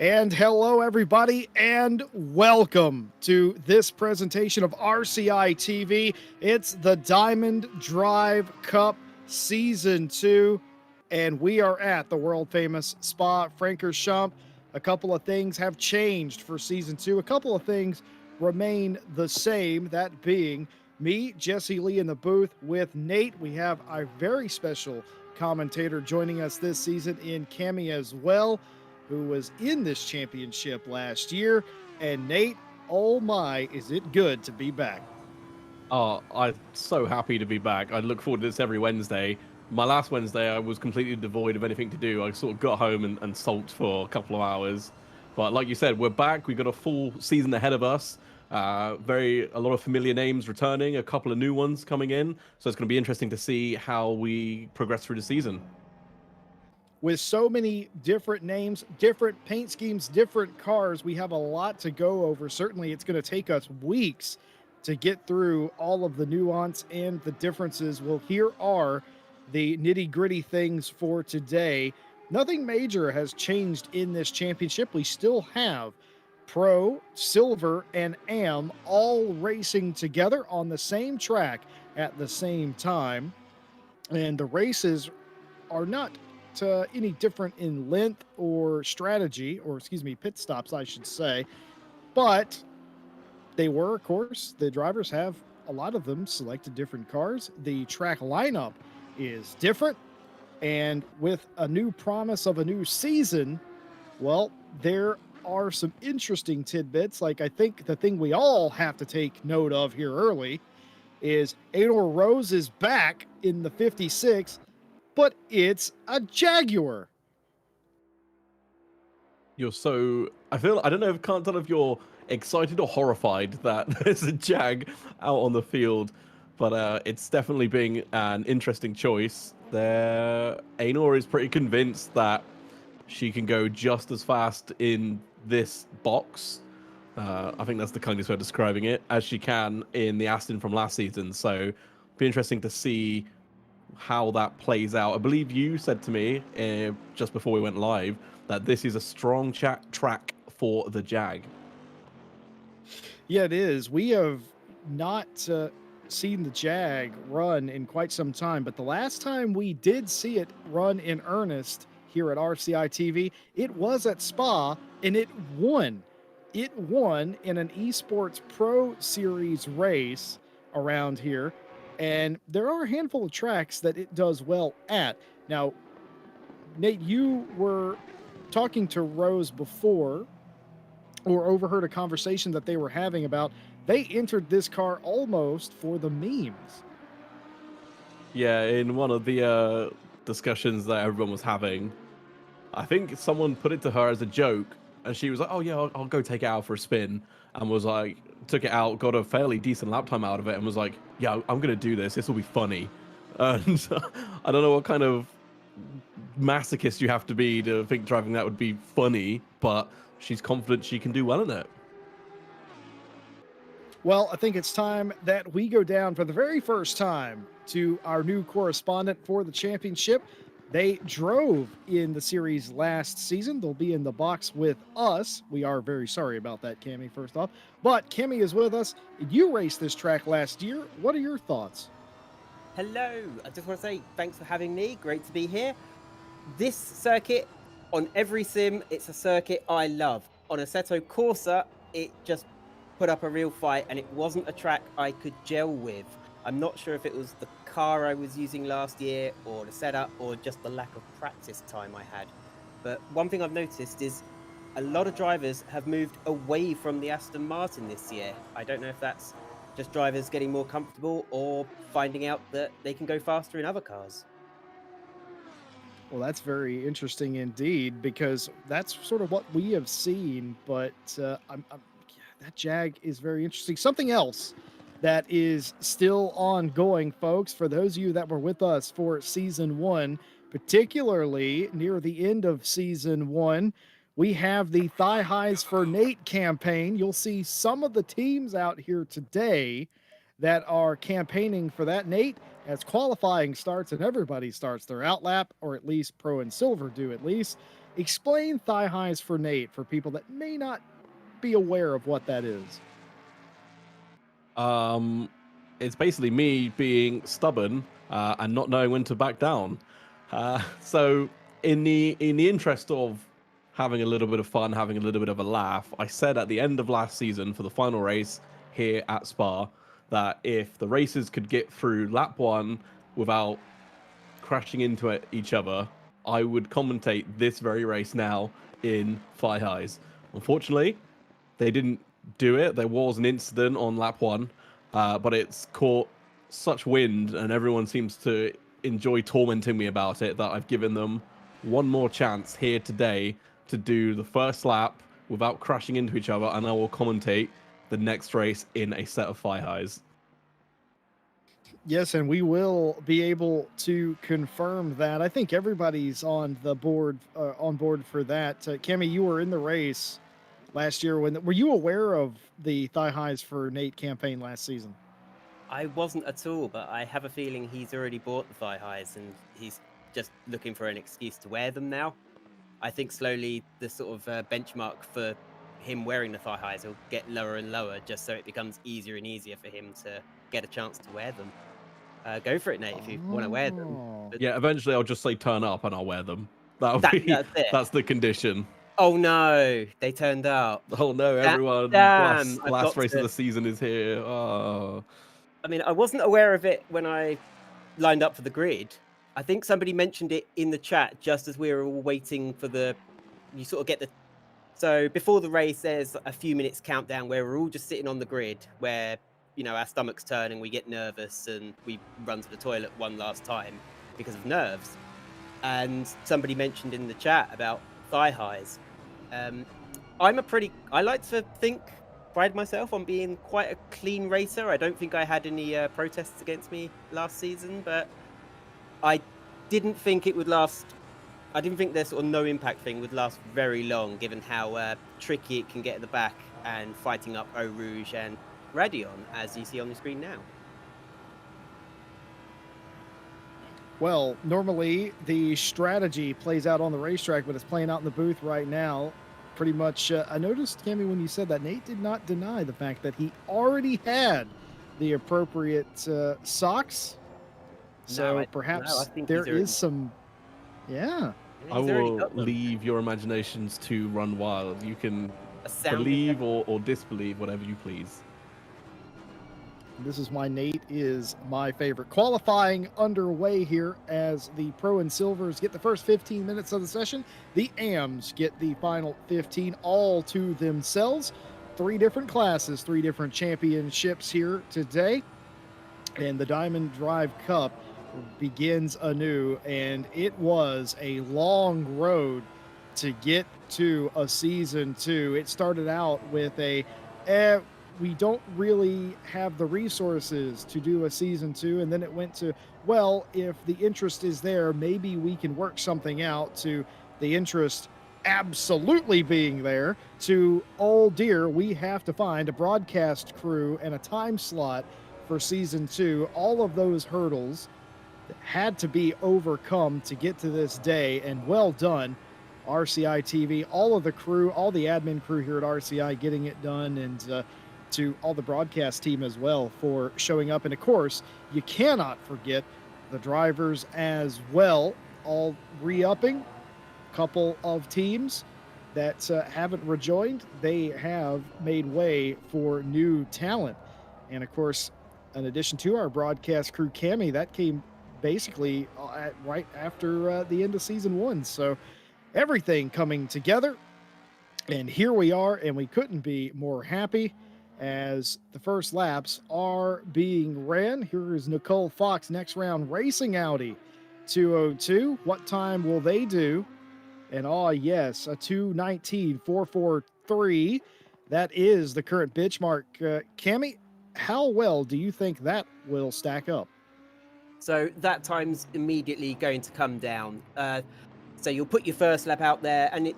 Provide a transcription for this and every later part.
And hello, everybody, and welcome to this presentation of RCI TV. It's the Diamond Drive Cup Season 2, and we are at the world-famous Spa-Francorchamps. A couple of things have changed for Season 2. A couple of things remain the same, that being me, Jesse Lee, in the booth with Nate. We have our very special commentator joining us this season in Cami as well, who was in this championship last year. And Nate, oh my, is it good to be back. Oh, I'm so happy to be back. I look forward to this every Wednesday. My last Wednesday, I was completely devoid of anything to do. I sort of got home and sulked for a couple of hours. But like you said, we're back. We've got a full season ahead of us. A lot of familiar names returning, a couple of new ones coming in. So it's going to be interesting to see how we progress through the season. With so many different names, different paint schemes, different cars, we have a lot to go over. Certainly, it's going to take us weeks to get through all of the nuance and the differences. Well, here are the nitty-gritty things for today. Nothing major has changed in this championship. We still have Pro, Silver, and Am all racing together on the same track at the same time. And the races are not any different in length or strategy, or excuse me, pit stops, I should say. But they were, of course, the drivers have, a lot of them, selected different cars. The track lineup is different. And with a new promise of a new season, well, there are some interesting tidbits. Like, I think the thing we all have to take note of here early is Ador Rose is back in the 56, but it's a Jaguar. I don't know, can't tell if you're excited or horrified that there's a Jag out on the field, but it's definitely been an interesting choice. Ainor is pretty convinced that she can go just as fast in this box. I think that's the kindest way of describing it, as she can in the Aston from last season. So it'll be interesting to see how that plays out. I believe you said to me just before we went live that this is a strong track for the Jag. Yeah, it is. We have not seen the Jag run in quite some time, but the last time we did see it run in earnest here at RCI TV, it was at Spa, and it won. It won in an Esports Pro Series race around here. And there are a handful of tracks that it does well at. Now, Nate, you were talking to Rose before, or overheard a conversation that they were having about they entered this car almost for the memes. Yeah, in one of the discussions that everyone was having, I think someone put it to her as a joke, and she was like, "Oh yeah, I'll go take it out for a spin," and was like, took it out, got a fairly decent lap time out of it, and was like, "Yeah, I'm gonna do this. This will be funny." And I don't know what kind of masochist you have to be to think driving that would be funny, but she's confident she can do well in it. Well, I think it's time that we go down for the very first time to our new correspondent for the championship. They drove in the series last season. They'll be in the box with us. We are very sorry about that, Cammy, first off. But Cammy is with us. You raced this track last year. What are your thoughts? Hello. I just want to say thanks for having me. Great to be here. This circuit, on every sim, it's a circuit I love. On Assetto Corsa, it just put up a real fight, and it wasn't a track I could gel with. I'm not sure if it was the car I was using last year, or the setup, or just the lack of practice time I had. But one thing I've noticed is a lot of drivers have moved away from the Aston Martin this year. I don't know if that's just drivers getting more comfortable or finding out that they can go faster in other cars. Well, that's very interesting indeed, because that's sort of what we have seen. But that Jag is very interesting. Something else that is still ongoing, folks, for those of you that were with us for season 1, particularly near the end of season 1, we have the Thigh Highs for Nate campaign. You'll see some of the teams out here today that are campaigning for that. Nate, as qualifying starts and everybody starts their outlap, or at least Pro and Silver do at least. Explain thigh highs for Nate for people that may not be aware of what that is. It's basically me being stubborn and not knowing when to back down. So, in the interest of having a little bit of fun, having a little bit of a laugh, I said at the end of last season for the final race here at Spa that if the racers could get through lap 1 without crashing into each other, I would commentate this very race now in thigh highs. Unfortunately, they didn't do it. There was an incident on lap 1, but it's caught such wind and everyone seems to enjoy tormenting me about it that I've given them one more chance here today to do the first lap without crashing into each other, and I will commentate the next race in a set of thigh highs. Yes, and we will be able to confirm that. I think everybody's on board for that. Cammy, you were in the race last year. Were you aware of the thigh highs for Nate campaign last season? I wasn't at all, but I have a feeling he's already bought the thigh highs and he's just looking for an excuse to wear them now. I think slowly the sort of benchmark for him wearing the thigh highs will get lower and lower, just so it becomes easier and easier for him to get a chance to wear them. Go for it, Nate, if you want to wear them. But Yeah, eventually I'll just say turn up and I'll wear them. That's it. the condition. Oh no, they turned up. Oh no, everyone! Damn, last race of the season is here. Oh. I mean, I wasn't aware of it when I lined up for the grid. I think somebody mentioned it in the chat just as we were all waiting for you sort of get the. So before the race, there's a few minutes countdown where we're all just sitting on the grid where, our stomachs turn and we get nervous and we run to the toilet one last time because of nerves. And somebody mentioned in the chat about thigh highs. I like to pride myself on being quite a clean racer. I don't think I had any protests against me last season, but I didn't think it would last. I didn't think this sort of no impact thing would last very long, given how tricky it can get at the back and fighting up Eau Rouge and Radion, as you see on the screen now. Well, normally the strategy plays out on the racetrack, but it's playing out in the booth right now. Pretty much, I noticed, Cammy, when you said that, Nate did not deny the fact that he already had the appropriate socks. So perhaps there is some, yeah. I will leave your imaginations to run wild. You can believe or disbelieve, whatever you please. This is why Nate is my favorite. Qualifying underway here as the Pro and Silvers get the first 15 minutes of the session. The AMs get the final 15 all to themselves. 3 different classes, 3 different championships here today. And the Diamond Drive Cup begins anew, and it was a long road to get to a season 2. It started out with we don't really have the resources to do a season 2, and then it went to, well, if the interest is there, maybe we can work something out, to the interest absolutely being there, to, oh dear, we have to find a broadcast crew and a time slot for season 2. All of those hurdles had to be overcome to get to this day, and well done, RCI TV, all of the crew, all the admin crew here at RCI getting it done, and to all the broadcast team as well for showing up. And of course, you cannot forget the drivers as well, all re-upping. A couple of teams that haven't rejoined, they have made way for new talent. And of course, in addition to our broadcast crew, Cammy, that came basically right after the end of season 1. So everything coming together, and here we are, and we couldn't be more happy as the first laps are being ran. Here is Nicole Fox, next round racing Audi 202. What time will they do? And yes, a 2:19.443. That is the current benchmark. Cammy, how well do you think that will stack up? So that time's immediately going to come down. So you'll put your first lap out there, and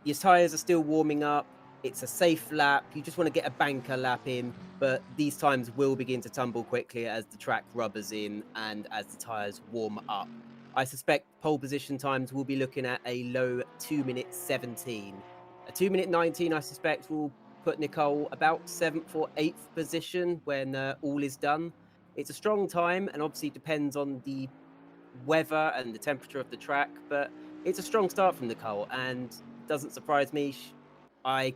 your tyres are still warming up. It's a safe lap. You just want to get a banker lap in, but these times will begin to tumble quickly as the track rubbers in and as the tyres warm up. I suspect pole position times will be looking at a low 2-minute 17. A 2-minute 19, I suspect, will put Nicole about 7th or 8th position when all is done. It's a strong time and obviously depends on the weather and the temperature of the track, but it's a strong start from Nicole and doesn't surprise me. I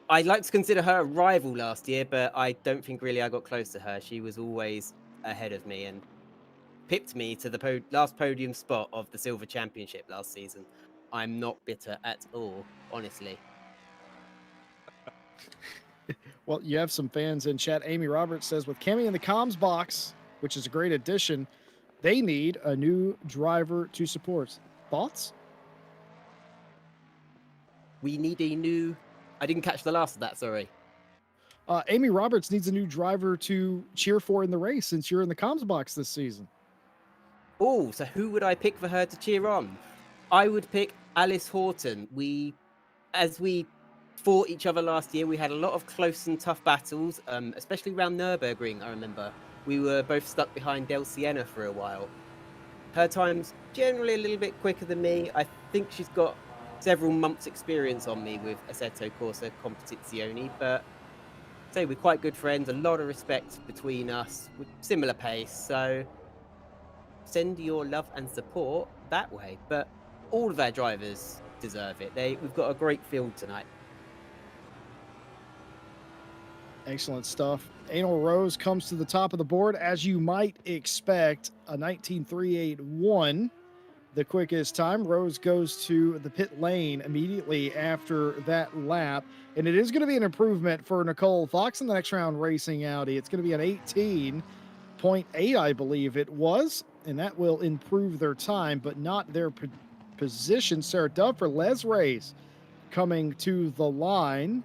like to consider her a rival last year, but I don't think really I got close to her. She was always ahead of me and pipped me to the last podium spot of the Silver Championship last season. I'm not bitter at all, honestly. Well, you have some fans in chat. Amy Roberts says, with Cammy in the comms box, which is a great addition, they need a new driver to support. Thoughts? We need a new... I didn't catch the last of that, sorry. Amy Roberts needs a new driver to cheer for in the race since you're in the comms box this season. Oh, so who would I pick for her to cheer on? I would pick Alice Horton. As we fought each other last year, we had a lot of close and tough battles, especially around Nürburgring, I remember. We were both stuck behind Del Siena for a while. Her time's generally a little bit quicker than me. I think she's got several months' experience on me with Assetto Corsa Competizione, but say we're quite good friends, a lot of respect between us, with similar pace, so send your love and support that way. But all of our drivers deserve it. We've got a great field tonight. Excellent stuff. Anal Rose comes to the top of the board, as you might expect, a 19.381. The quickest time. Rose goes to the pit lane immediately after that lap. And it is going to be an improvement for Nicole Fox in the next round racing Audi. It's going to be an 18.8, I believe it was. And that will improve their time, but not their position. Sarah Dove for Les Race coming to the line.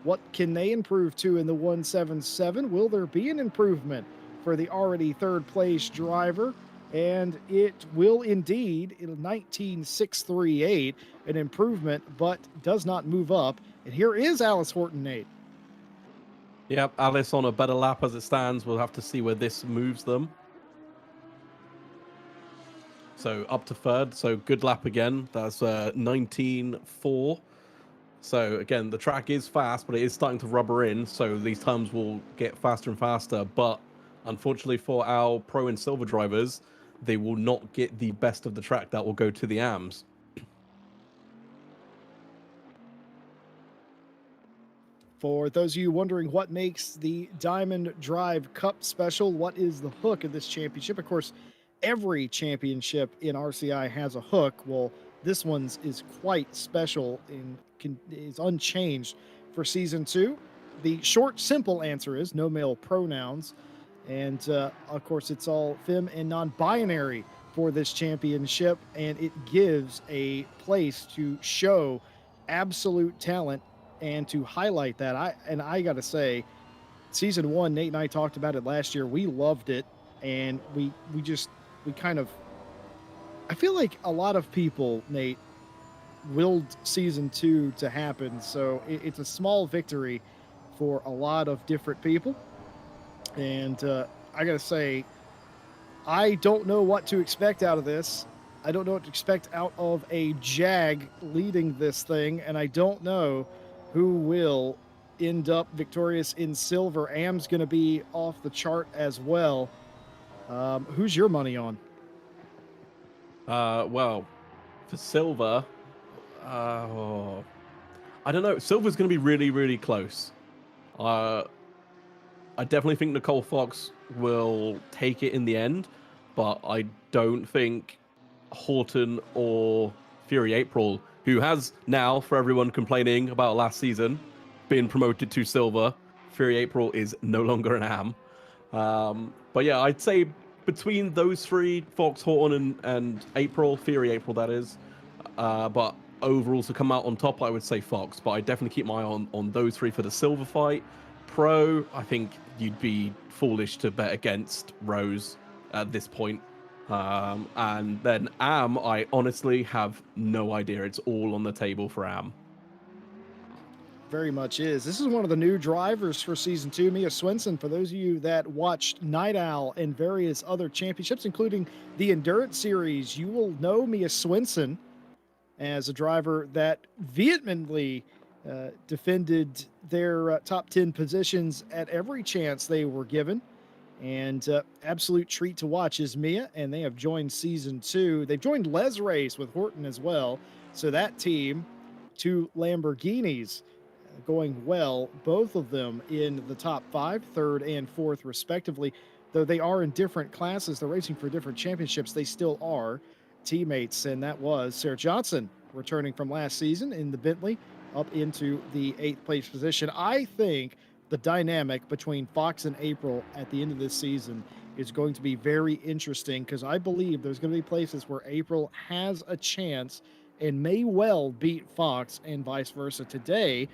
What can they improve to in the 177? Will there be an improvement for the already third place driver? And it will indeed, in 19.638, an improvement, but does not move up. And here is Alice Horton, Nate. Yep, Alice on a better lap as it stands. We'll have to see where this moves them. So up to third, so good lap again. That's 19.4. So again, the track is fast, but it is starting to rubber in. So these times will get faster and faster. But unfortunately for our pro and silver drivers, they will not get the best of the track. That will go to the AMs. For those of you wondering what makes the Diamond Drive Cup special, what is the hook of this championship? Of course, every championship in RCI has a hook. Well, this one's is quite special and is unchanged for season 2. The short, simple answer is no male pronouns. And of course, it's all femme and non-binary for this championship. And it gives a place to show absolute talent and to highlight that. I got to say, season 1, Nate and I talked about it last year. We loved it. And we kind of, I feel like a lot of people, Nate, willed season 2 to happen. So it's a small victory for a lot of different people. And I got to say, I don't know what to expect out of this. I don't know what to expect out of a Jag leading this thing. And I don't know who will end up victorious in silver. Am's going to be off the chart as well. Who's your money on? Well, for silver, I don't know. Silver's going to be really, really close. I definitely think Nicole Fox will take it in the end, but I don't think Horton or Fury April, who has now, for everyone complaining about last season, been promoted to silver. Fury April is no longer an AM. But yeah, I'd say between those three, Fox, Horton, and April, Fury April, that is. But overall, to come out on top, I would say Fox. But I definitely keep my eye on those three for the silver fight. Pro, I think you'd be foolish to bet against Rose at this point. And then AM, I honestly have no idea. It's all on the table for AM. very much is. This is one of the new drivers for season 2, Mia Swinson. For those of you that watched Night Owl and various other championships, including the Endurance Series, you will know Mia Swinson as a driver that vehemently defended their top 10 positions at every chance they were given. And absolute treat to watch is Mia, and they have joined season 2. They've joined Les Race with Horton as well. So that team, 2 Lamborghinis going well, both of them in the top 5, 3rd and 4th respectively. Though they are in different classes, they're racing for different championships, they still are teammates. And that was Sarah Johnson returning from last season in the Bentley up into the 8th place position. I think the dynamic between Fox and April at the end of this season is going to be very interesting, because I believe there's going to be places where April has a chance and may well beat Fox and vice versa. Today,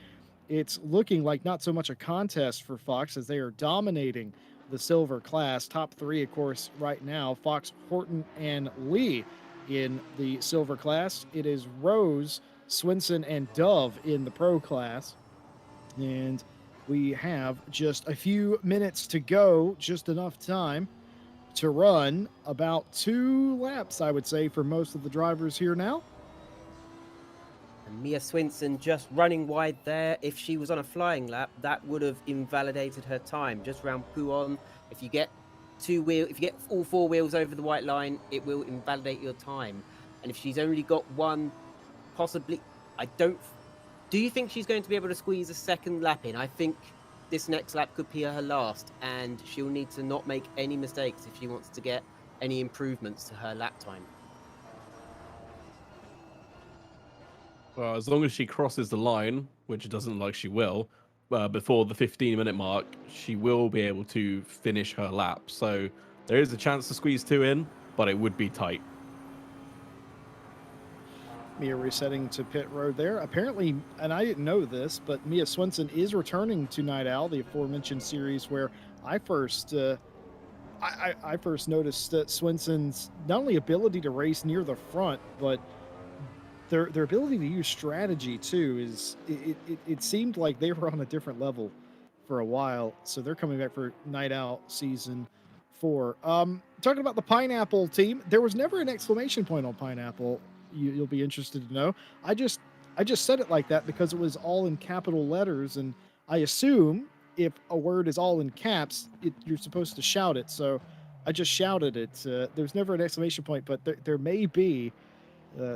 it's looking like not so much a contest for Fox, as they are dominating the silver class. Top 3, of course, right now, Fox, Horton, and Lee in the silver class. It is Rose, Swinson, and Dove in the pro class. And we have just a few minutes to go, just enough time to run about 2 laps, I would say, for most of the drivers here now. And Mia Swinson just running wide there. If she was on a flying lap, that would have invalidated her time. Just round Pouon, if you get all 4 wheels over the white line, it will invalidate your time. And if she's only got one, possibly, do you think she's going to be able to squeeze a second lap in? I think this next lap could be her last, and she'll need to not make any mistakes if she wants to get any improvements to her lap time. Well, as long as she crosses the line, which it doesn't look like she will, before the 15-minute mark, she will be able to finish her lap. So there is a chance to squeeze 2 in, but it would be tight. Mia resetting to pit road there. Apparently, and I didn't know this, but Mia Swinson is returning to Night Owl, the aforementioned series where I first I first noticed Swinson's not only ability to race near the front, but their ability to use strategy too. Is it seemed like they were on a different level for a while. So they're coming back for Night Owl season 4. Talking about the Pineapple team, there was never an exclamation point on Pineapple. You'll be interested to know. I just said it like that because it was all in capital letters, and I assume if a word is all in caps, you're supposed to shout it. So I just shouted it. There's never an exclamation point, but there may be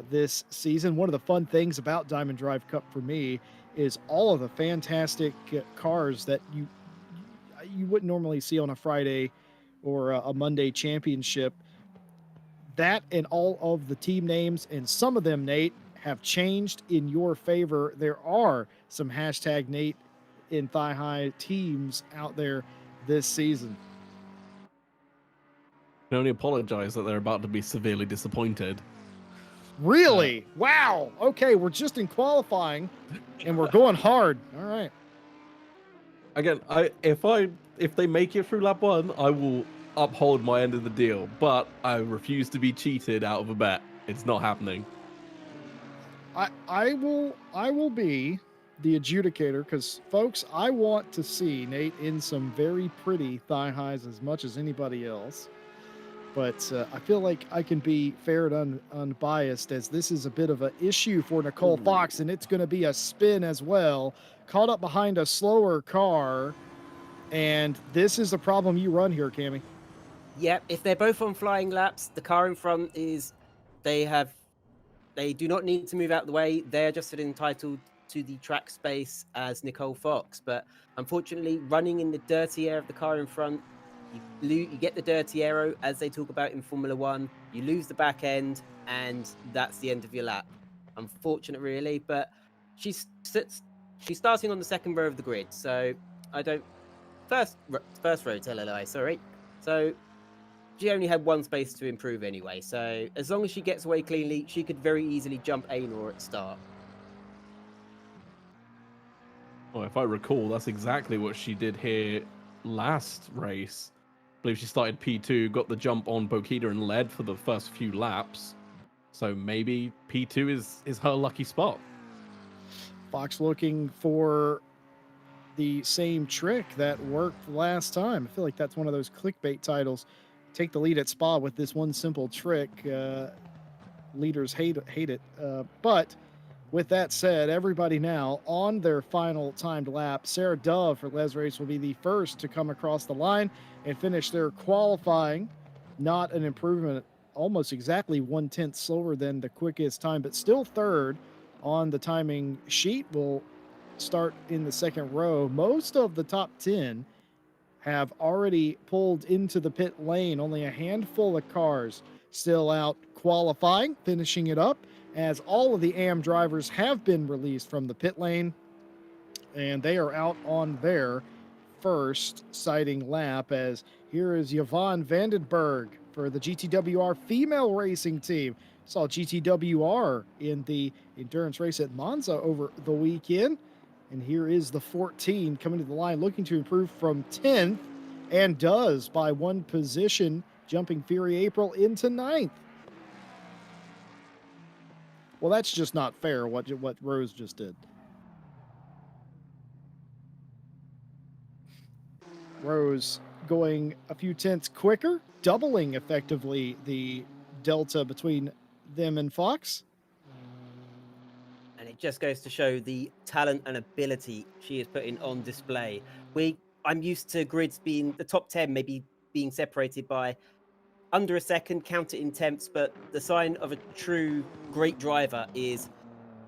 this season. One of the fun things about Diamond Drive Cup for me is all of the fantastic cars that you wouldn't normally see on a Friday or a Monday championship. That and all of the team names, and some of them, Nate, have changed in your favor. There are some hashtag Nate in Thigh High teams out there this season. I can only apologize that they're about to be severely disappointed. Really? Wow. Okay, we're just in qualifying, and we're going hard. All right. Again, if they make it through lap 1, I will uphold my end of the deal, but I refuse to be cheated out of a bet. It's not happening. I will be the adjudicator, because folks, I want to see Nate in some very pretty thigh highs as much as anybody else. But I feel like I can be fair and unbiased, as this is a bit of an issue for Nicole Fox, and it's going to be a spin as well. Caught up behind a slower car, and this is the problem you run here, Cammy. Yep, if they're both on flying laps, the car in front they do not need to move out the way. They're just entitled to the track space as Nicole Fox. But unfortunately, running in the dirty air of the car in front, you get the dirty arrow, as they talk about in Formula 1. You lose the back end, and that's the end of your lap. Unfortunate, really, but she's starting on the second row of the grid. So first row, tell a lie, sorry. So she only had one space to improve anyway, so as long as she gets away cleanly, she could very easily jump Ainor at start. Well, if I recall, that's exactly what she did here last race. I believe she started P2, got the jump on Bokita and led for the first few laps. So maybe P2 is her lucky spot. Fox looking for the same trick that worked last time. I feel like that's one of those clickbait titles. Take the lead at Spa with this one simple trick. Leaders hate it. But with that said, everybody now on their final timed lap. Sarah Dove for Les Race will be the first to come across the line and finish their qualifying. Not an improvement, almost exactly 1/10 slower than the quickest time, but still third on the timing sheet. Will start in the second row. Most of the top 10 have already pulled into the pit lane. Only a handful of cars still out qualifying, finishing it up, as all of the AM drivers have been released from the pit lane, and they are out on their first sighting lap. As here is Yvonne Vandenberg for the GTWR female racing team. Saw GTWR in the endurance race at Monza over the weekend. And here is the 14 coming to the line, looking to improve from 10th, and does by one position, jumping Fury April into 9th. Well, that's just not fair, what Rose just did. Rose going a few tenths quicker, doubling effectively the delta between them and Fox. And it just goes to show the talent and ability she is putting on display. I'm used to grids being the top 10, maybe being separated by under a second, count it in tenths, but the sign of a true great driver is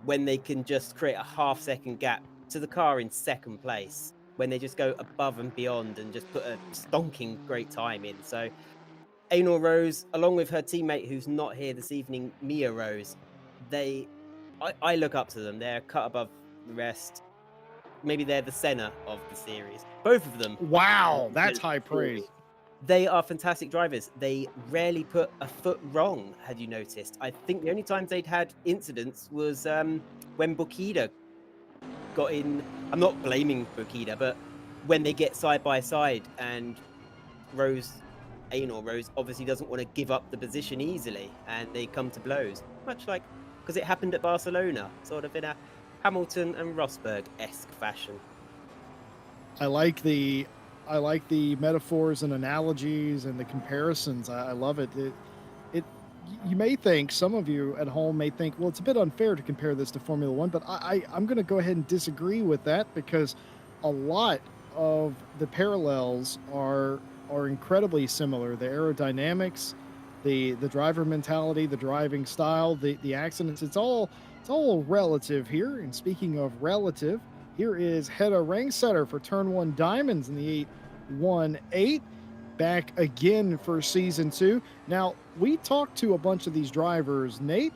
when they can just create a half-second gap to the car in second place, when they just go above and beyond and just put a stonking great time in. So Ainor Rose, along with her teammate who's not here this evening, Mia Rose, I look up to them. They're cut above the rest. Maybe they're the center of the series. Both of them. Wow, that's high praise. They are fantastic drivers. They rarely put a foot wrong, had you noticed. I think the only times they'd had incidents was when Bukida got in. I'm not blaming Bukida, but when they get side by side and Ainor Rose obviously doesn't want to give up the position easily, and they come to blows. Much like, because it happened at Barcelona, sort of in a Hamilton and Rosberg-esque fashion. I like the metaphors and analogies and the comparisons. I love it. You may think, some of you at home may think, well, it's a bit unfair to compare this to Formula One, but I'm going to go ahead and disagree with that, because a lot of the parallels are incredibly similar. The aerodynamics, the driver mentality, the driving style, the accidents, it's all relative here. And speaking of relative, here is Hedda Rangsetter for Turn 1 Diamonds in the 818, back again for Season 2. Now, we talked to a bunch of these drivers, Nate,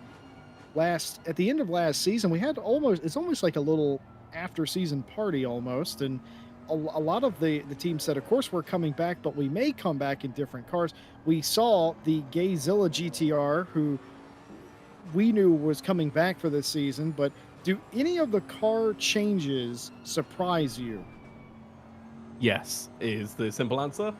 at the end of last season. We had it's almost like a little after-season party almost, and a lot of the team said, of course, we're coming back, but we may come back in different cars. We saw the Gayzilla GTR, who we knew was coming back for this season, but do any of the car changes surprise you? Yes, is the simple answer.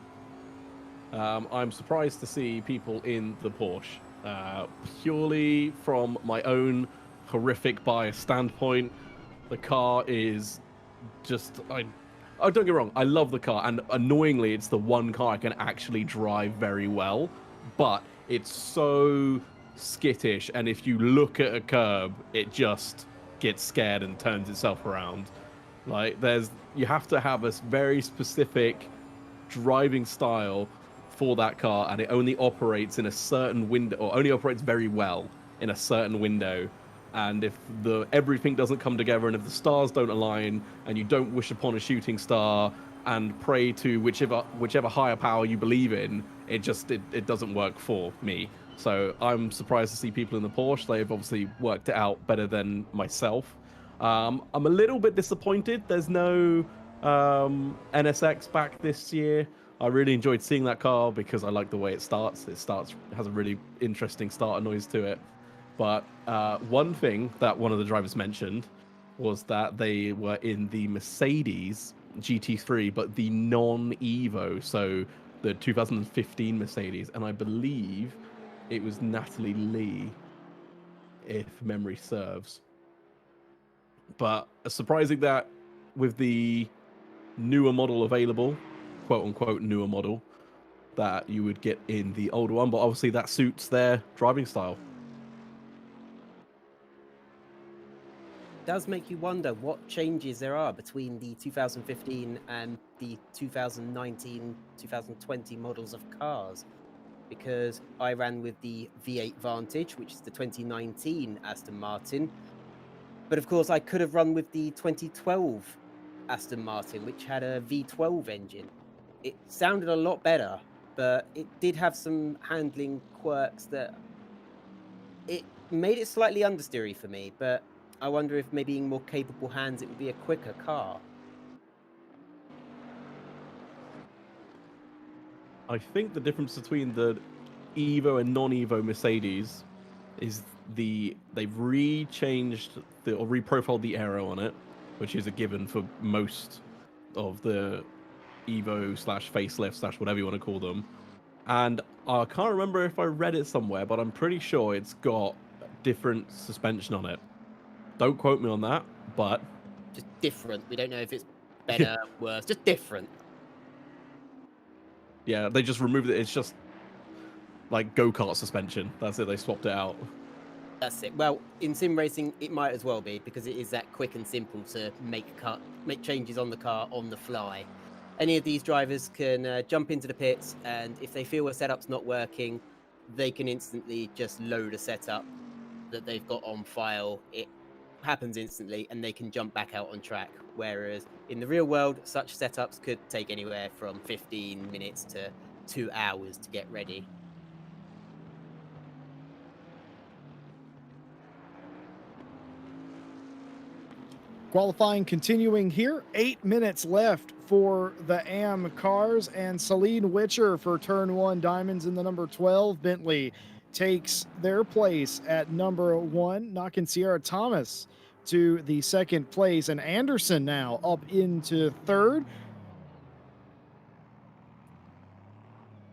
I'm surprised to see people in the Porsche. Purely from my own horrific bias standpoint, the car is just... Oh, don't get me wrong, I love the car, and annoyingly, it's the one car I can actually drive very well, but it's so skittish, and if you look at a curb, it just gets scared and turns itself around. Like, you have to have a very specific driving style for that car, and it only operates in a certain window, or only operates very well in a certain window. And if everything doesn't come together, and if the stars don't align, and you don't wish upon a shooting star and pray to whichever higher power you believe in, it doesn't work for me. So I'm surprised to see people in the Porsche. They've obviously worked it out better than myself. I'm a little bit disappointed there's no NSX back this year. I really enjoyed seeing that car because I like the way it starts. It has a really interesting starter noise to it. But one thing that one of the drivers mentioned was that they were in the Mercedes GT3, but the non-Evo, so the 2015 Mercedes, and I believe it was Natalie Lee, if memory serves. But it's surprising that with the newer model available, quote unquote newer model, that you would get in the older one. But obviously that suits their driving style. Does make you wonder what changes there are between the 2015 and the 2019, 2020 models of cars. Because I ran with the V8 Vantage, which is the 2019 Aston Martin. But of course, I could have run with the 2012 Aston Martin, which had a V12 engine. It sounded a lot better, but it did have some handling quirks that it made it slightly understeery for me. But I wonder if maybe in more capable hands, it would be a quicker car. I think the difference between the Evo and non-Evo Mercedes is they've re-changed or reprofiled the aero on it, which is a given for most of the Evo / facelift / whatever you want to call them. And I can't remember if I read it somewhere, but I'm pretty sure it's got different suspension on it. Don't quote me on that, but Just different. We don't know if it's better, worse, just different. yeah, they just removed it. It's just like go-kart suspension. That's it. They swapped it out. That's it. Well, in sim racing, it might as well be because it is that quick and simple to make changes on the car on the fly. Any of these drivers can jump into the pits, and if they feel a setup's not working, they can instantly just load a setup that they've got on file. It happens instantly, and they can jump back out on track. Whereas in the real world, such setups could take anywhere from 15 minutes to 2 hours to get ready. Qualifying continuing here. 8 minutes left for the AM cars, and Celine Witcher for turn 1 diamonds in the number 12 Bentley takes their place at number 1, knocking Sierra Thomas to the second place, and Anderson now up into third.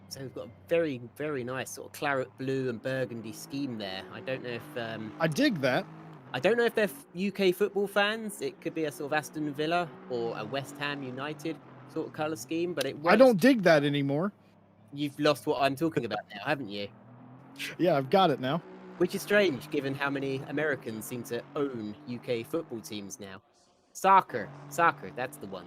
So we've got a very, very nice sort of claret blue and burgundy scheme there. I don't know if I dig that. I don't know if they're UK football fans. It could be a sort of Aston Villa or a West Ham United sort of colour scheme, but it works. I don't dig that anymore. You've lost what I'm talking about now, haven't you? Yeah, I've got it now. Which is strange, given how many Americans seem to own UK football teams now. Soccer, that's the one.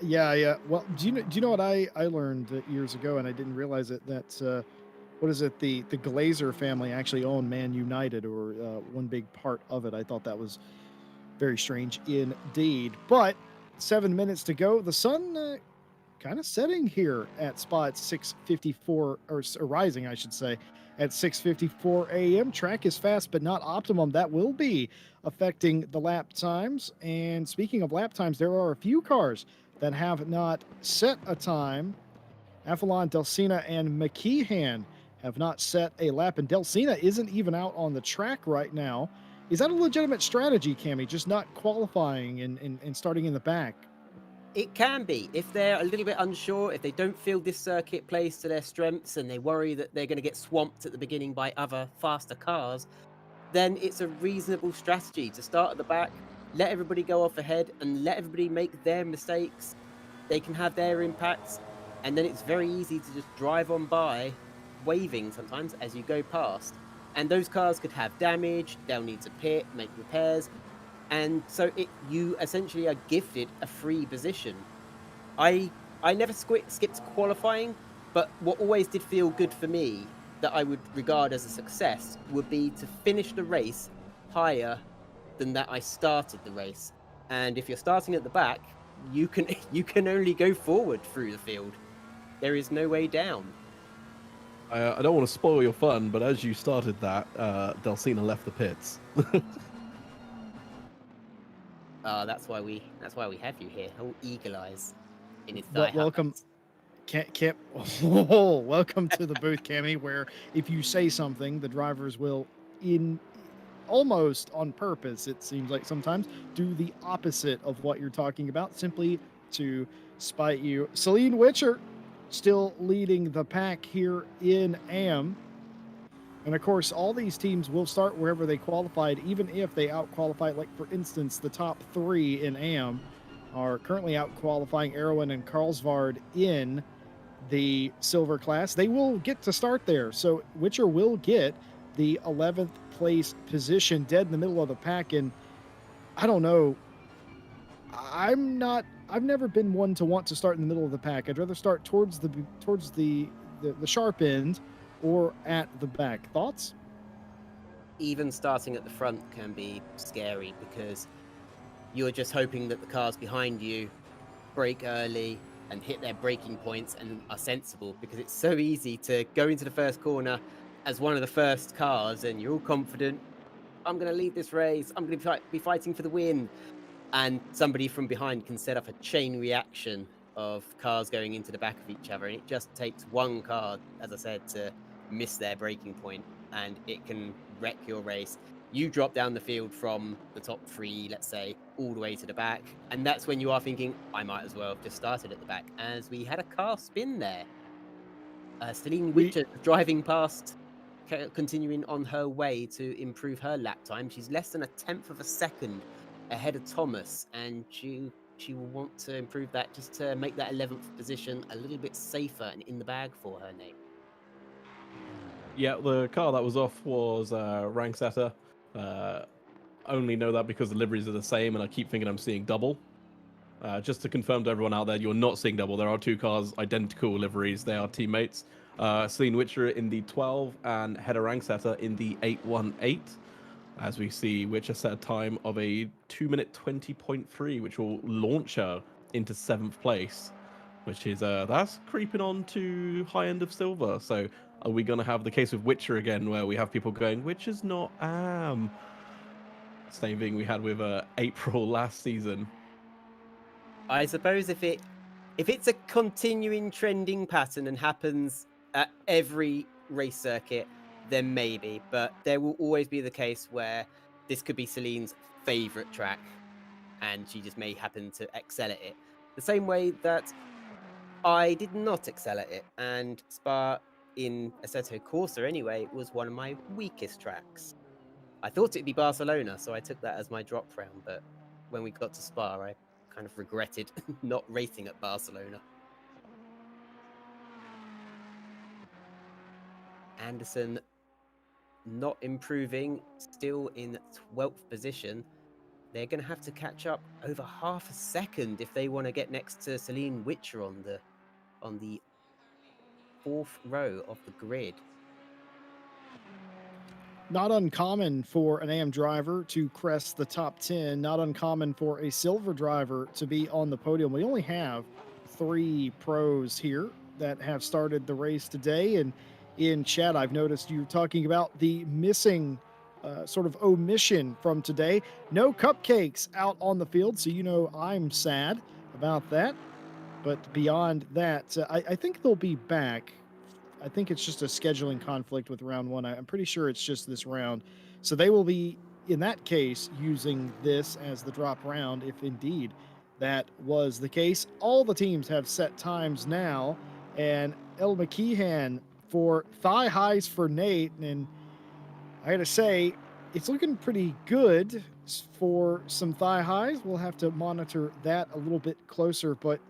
Yeah. Well, do you know what I learned years ago, and I didn't realize it, that what is it? The Glazer family actually owned Man United, or one big part of it. I thought that was very strange indeed. But 7 minutes to go. The sun kind of setting here at spot 6:54, or rising, I should say, at 6:54 a.m. Track is fast, but not optimum. That will be affecting the lap times. And speaking of lap times, there are a few cars that have not set a time. Avalon, Delsina, and McKeehan have not set a lap, and Delsina isn't even out on the track right now. Is that a legitimate strategy, Cammy, just not qualifying and starting in the back? It can be. If they're a little bit unsure, if they don't feel this circuit plays to their strengths and they worry that they're going to get swamped at the beginning by other faster cars, then it's a reasonable strategy to start at the back, let everybody go off ahead and let everybody make their mistakes. They can have their impacts, and then it's very easy to just drive on by, waving sometimes as you go past. And those cars could have damage, they'll need to pit, make repairs, and so you essentially are gifted a free position. I never skipped qualifying, but what always did feel good for me, that I would regard as a success, would be to finish the race higher than that I started the race. And if you're starting at the back, you can only go forward through the field. There is no way down. I don't want to spoil your fun, but as you started that, Delsina left the pits. That's why we have you here, all eagle eyes in his Welcome. Welcome to the booth, Cammy, where if you say something, the drivers will, in almost on purpose, it seems like sometimes, do the opposite of what you're talking about, simply to spite you. Celine Witcher still leading the pack here in AM. And of course, all these teams will start wherever they qualified, even if they out-qualify. Like, for instance, the top 3 in AM are currently out-qualifying Erwin and Carlsvard in the silver class. They will get to start there. So Witcher will get the 11th place position dead in the middle of the pack. And I don't know. I've never been one to want to start in the middle of the pack. I'd rather start towards the sharp end or at the back. Thoughts? Even starting at the front can be scary because you're just hoping that the cars behind you brake early and hit their braking points and are sensible, because it's so easy to go into the first corner as one of the first cars and you're all confident. I'm going to lead this race. I'm going to be fighting for the win. And somebody from behind can set up a chain reaction of cars going into the back of each other. And it just takes one car, as I said, to miss their braking point, and it can wreck your race. You drop down the field from the top 3, let's say, all the way to the back. And that's when you are thinking, I might as well have just started at the back, as we had a car spin there. Celine Witcher driving past, continuing on her way to improve her lap time. She's less than 1/10 of a second ahead of Thomas, and she will want to improve that just to make that 11th position a little bit safer and in the bag for her, Nate. Yeah, the car that was off was rank setter. Only know that because the liveries are the same, and I keep thinking I'm seeing double. Just to confirm to everyone out there, you're not seeing double. There are 2 cars, identical liveries. They are teammates. Celine Witcher in the 12 and Hedda Rangsetter in the 818. As we see, Witcher set a time of a 2-minute 20.3, which will launch her into 7th place, which is that's creeping on to high end of silver. So are we going to have the case with Witcher again, where we have people going, Witcher's not Am? Same thing we had with April last season. I suppose if it's a continuing trending pattern and happens at every race circuit, then maybe. But there will always be the case where this could be Celine's favorite track, and she just may happen to excel at it. The same way that I did not excel at it, and Spa in Assetto Corsa anyway was one of my weakest tracks. I thought it'd be Barcelona, so I took that as my drop round, but when we got to Spa, I kind of regretted not racing at Barcelona. Anderson not improving, still in 12th position. They're going to have to catch up over half a second if they want to get next to Celine Witcher on the 4th row of the grid. Not uncommon for an AM driver to crest the top 10. Not uncommon for a silver driver to be on the podium. We only have 3 pros here that have started the race today. And in chat, I've noticed you talking about the missing sort of omission from today. No cupcakes out on the field, so you know I'm sad about that. But beyond that, I think they'll be back. I think it's just a scheduling conflict with round 1. I'm pretty sure it's just this round. So they will be, in that case, using this as the drop round, if indeed that was the case. All the teams have set times now, and El McKeehan for thigh highs for Nate. And I gotta say, it's looking pretty good for some thigh highs. We'll have to monitor that a little bit closer, but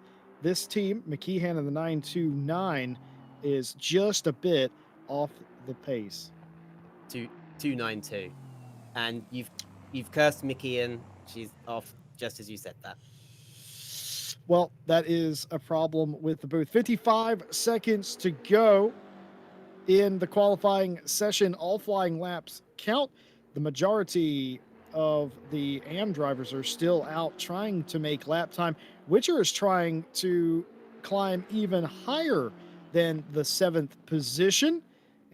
this team, McKeehan and the 929, is just a bit off the pace. 292, and you've cursed Mickey, and she's off just as you said that. Well, that is a problem with the booth. 55 seconds to go in the qualifying session. All flying laps count. The majority of the AM drivers are still out trying to make lap time. Witcher is trying to climb even higher than the 7th position,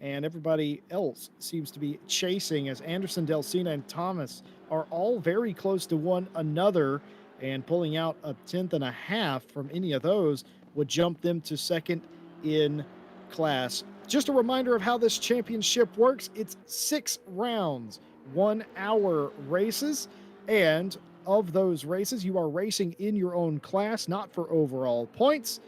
and everybody else seems to be chasing, as Anderson, Delcina, and Thomas are all very close to one another, and pulling out a 10th and a half from any of those would jump them to second in class. Just a reminder of how this championship works. It's 6 rounds, 1-hour races, and of those races, you are racing in your own class, not for overall points.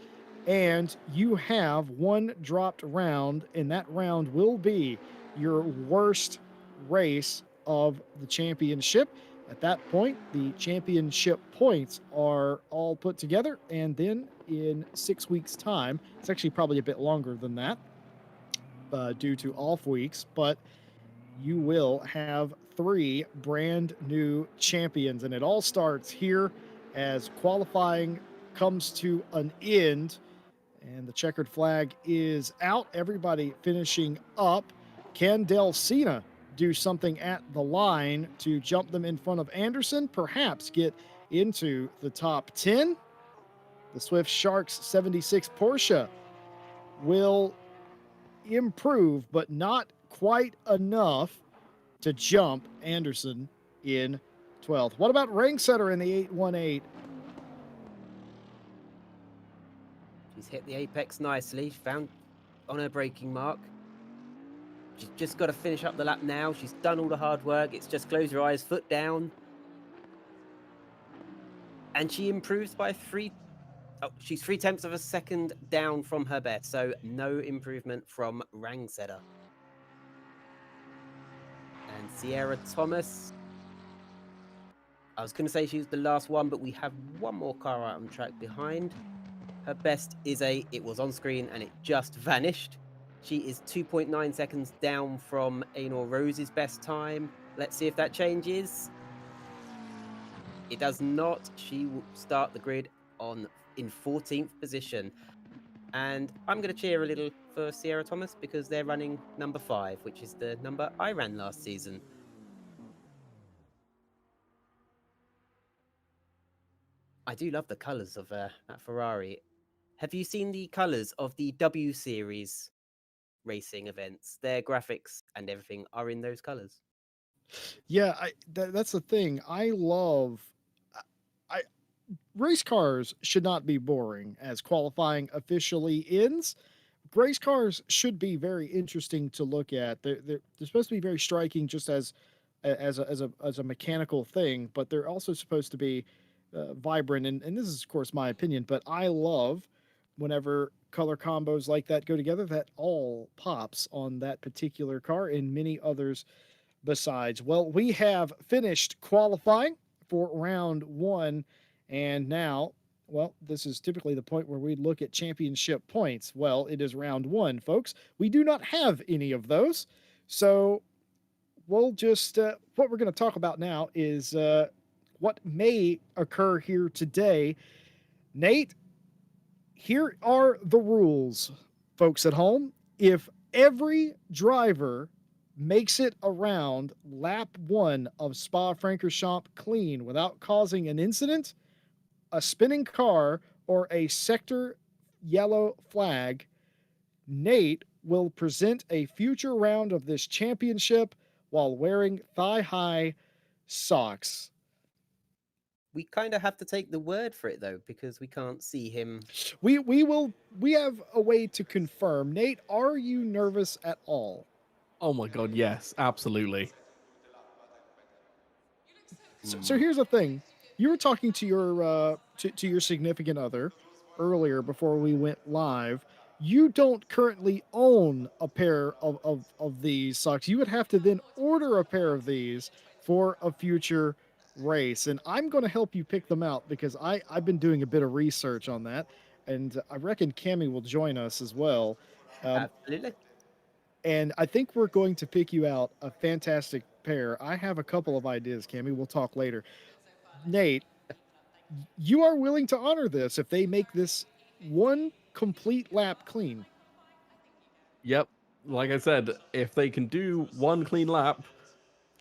And you have 1 dropped round, and that round will be your worst race of the championship. At that point, the championship points are all put together, and then in 6 weeks' time, it's actually probably a bit longer than that due to off weeks, but you will have 3 brand new champions, and it all starts here as qualifying comes to an end and the checkered flag is out. Everybody finishing up. Can Del Cena do something at the line to jump them in front of Anderson? Perhaps get into the top 10. The Swift Sharks 76 Porsche will improve, but not quite enough to jump Anderson in 12th. What about Ringsetter in the 818? She's hit the apex nicely. She found on her braking mark. She's just got to finish up the lap now. She's done all the hard work. It's just close your eyes, foot down. And she improves by 3. Oh, she's 0.3 of a second down from her best. So no improvement from Rangsetter. And Sierra Thomas. I was going to say she was the last one, but we have one more car out on track behind. Her best is it was on screen and it just vanished. She is 2.9 seconds down from Ainor Rose's best time. Let's see if that changes. It does not. She will start the grid in 14th position. And I'm going to cheer a little for Sierra Thomas because they're running number 5, which is the number I ran last season. I do love the colours of that Ferrari. Have you seen the colours of the W Series racing events? Their graphics and everything are in those colours. Yeah, that's the thing. I race cars should not be boring as qualifying officially ends. Race cars should be very interesting to look at. They're supposed to be very striking just as a mechanical thing, but they're also supposed to be vibrant. And this is, of course, my opinion, but I love whenever color combos like that go together. That all pops on that particular car and many others besides. Well, we have finished qualifying for round 1, and now, well, this is typically the point where we look at championship points. Well, it is round 1, folks. We do not have any of those, so we'll just what we're going to talk about now is what may occur here today. Nate, here are the rules, folks at home. If every driver makes it around lap 1 of Spa-Francorchamps clean without causing an incident, a spinning car, or a sector yellow flag, Nate will present a future round of this championship while wearing thigh-high socks. We kind of have to take the word for it though, because we can't see him. We have a way to confirm. Nate, are you nervous at all? Oh my god, yes, absolutely. So here's the thing. You were talking to your to your significant other earlier before we went live. You don't currently own a pair of these socks. You would have to then order a pair of these for a future race. And I'm going to help you pick them out because I've been doing a bit of research on that. And I reckon Cammie will join us as well. Absolutely. And I think we're going to pick you out a fantastic pair. I have a couple of ideas, Cammie. We'll talk later. Nate, you are willing to honor this if they make this one complete lap clean. Yep. Like I said, if they can do one clean lap,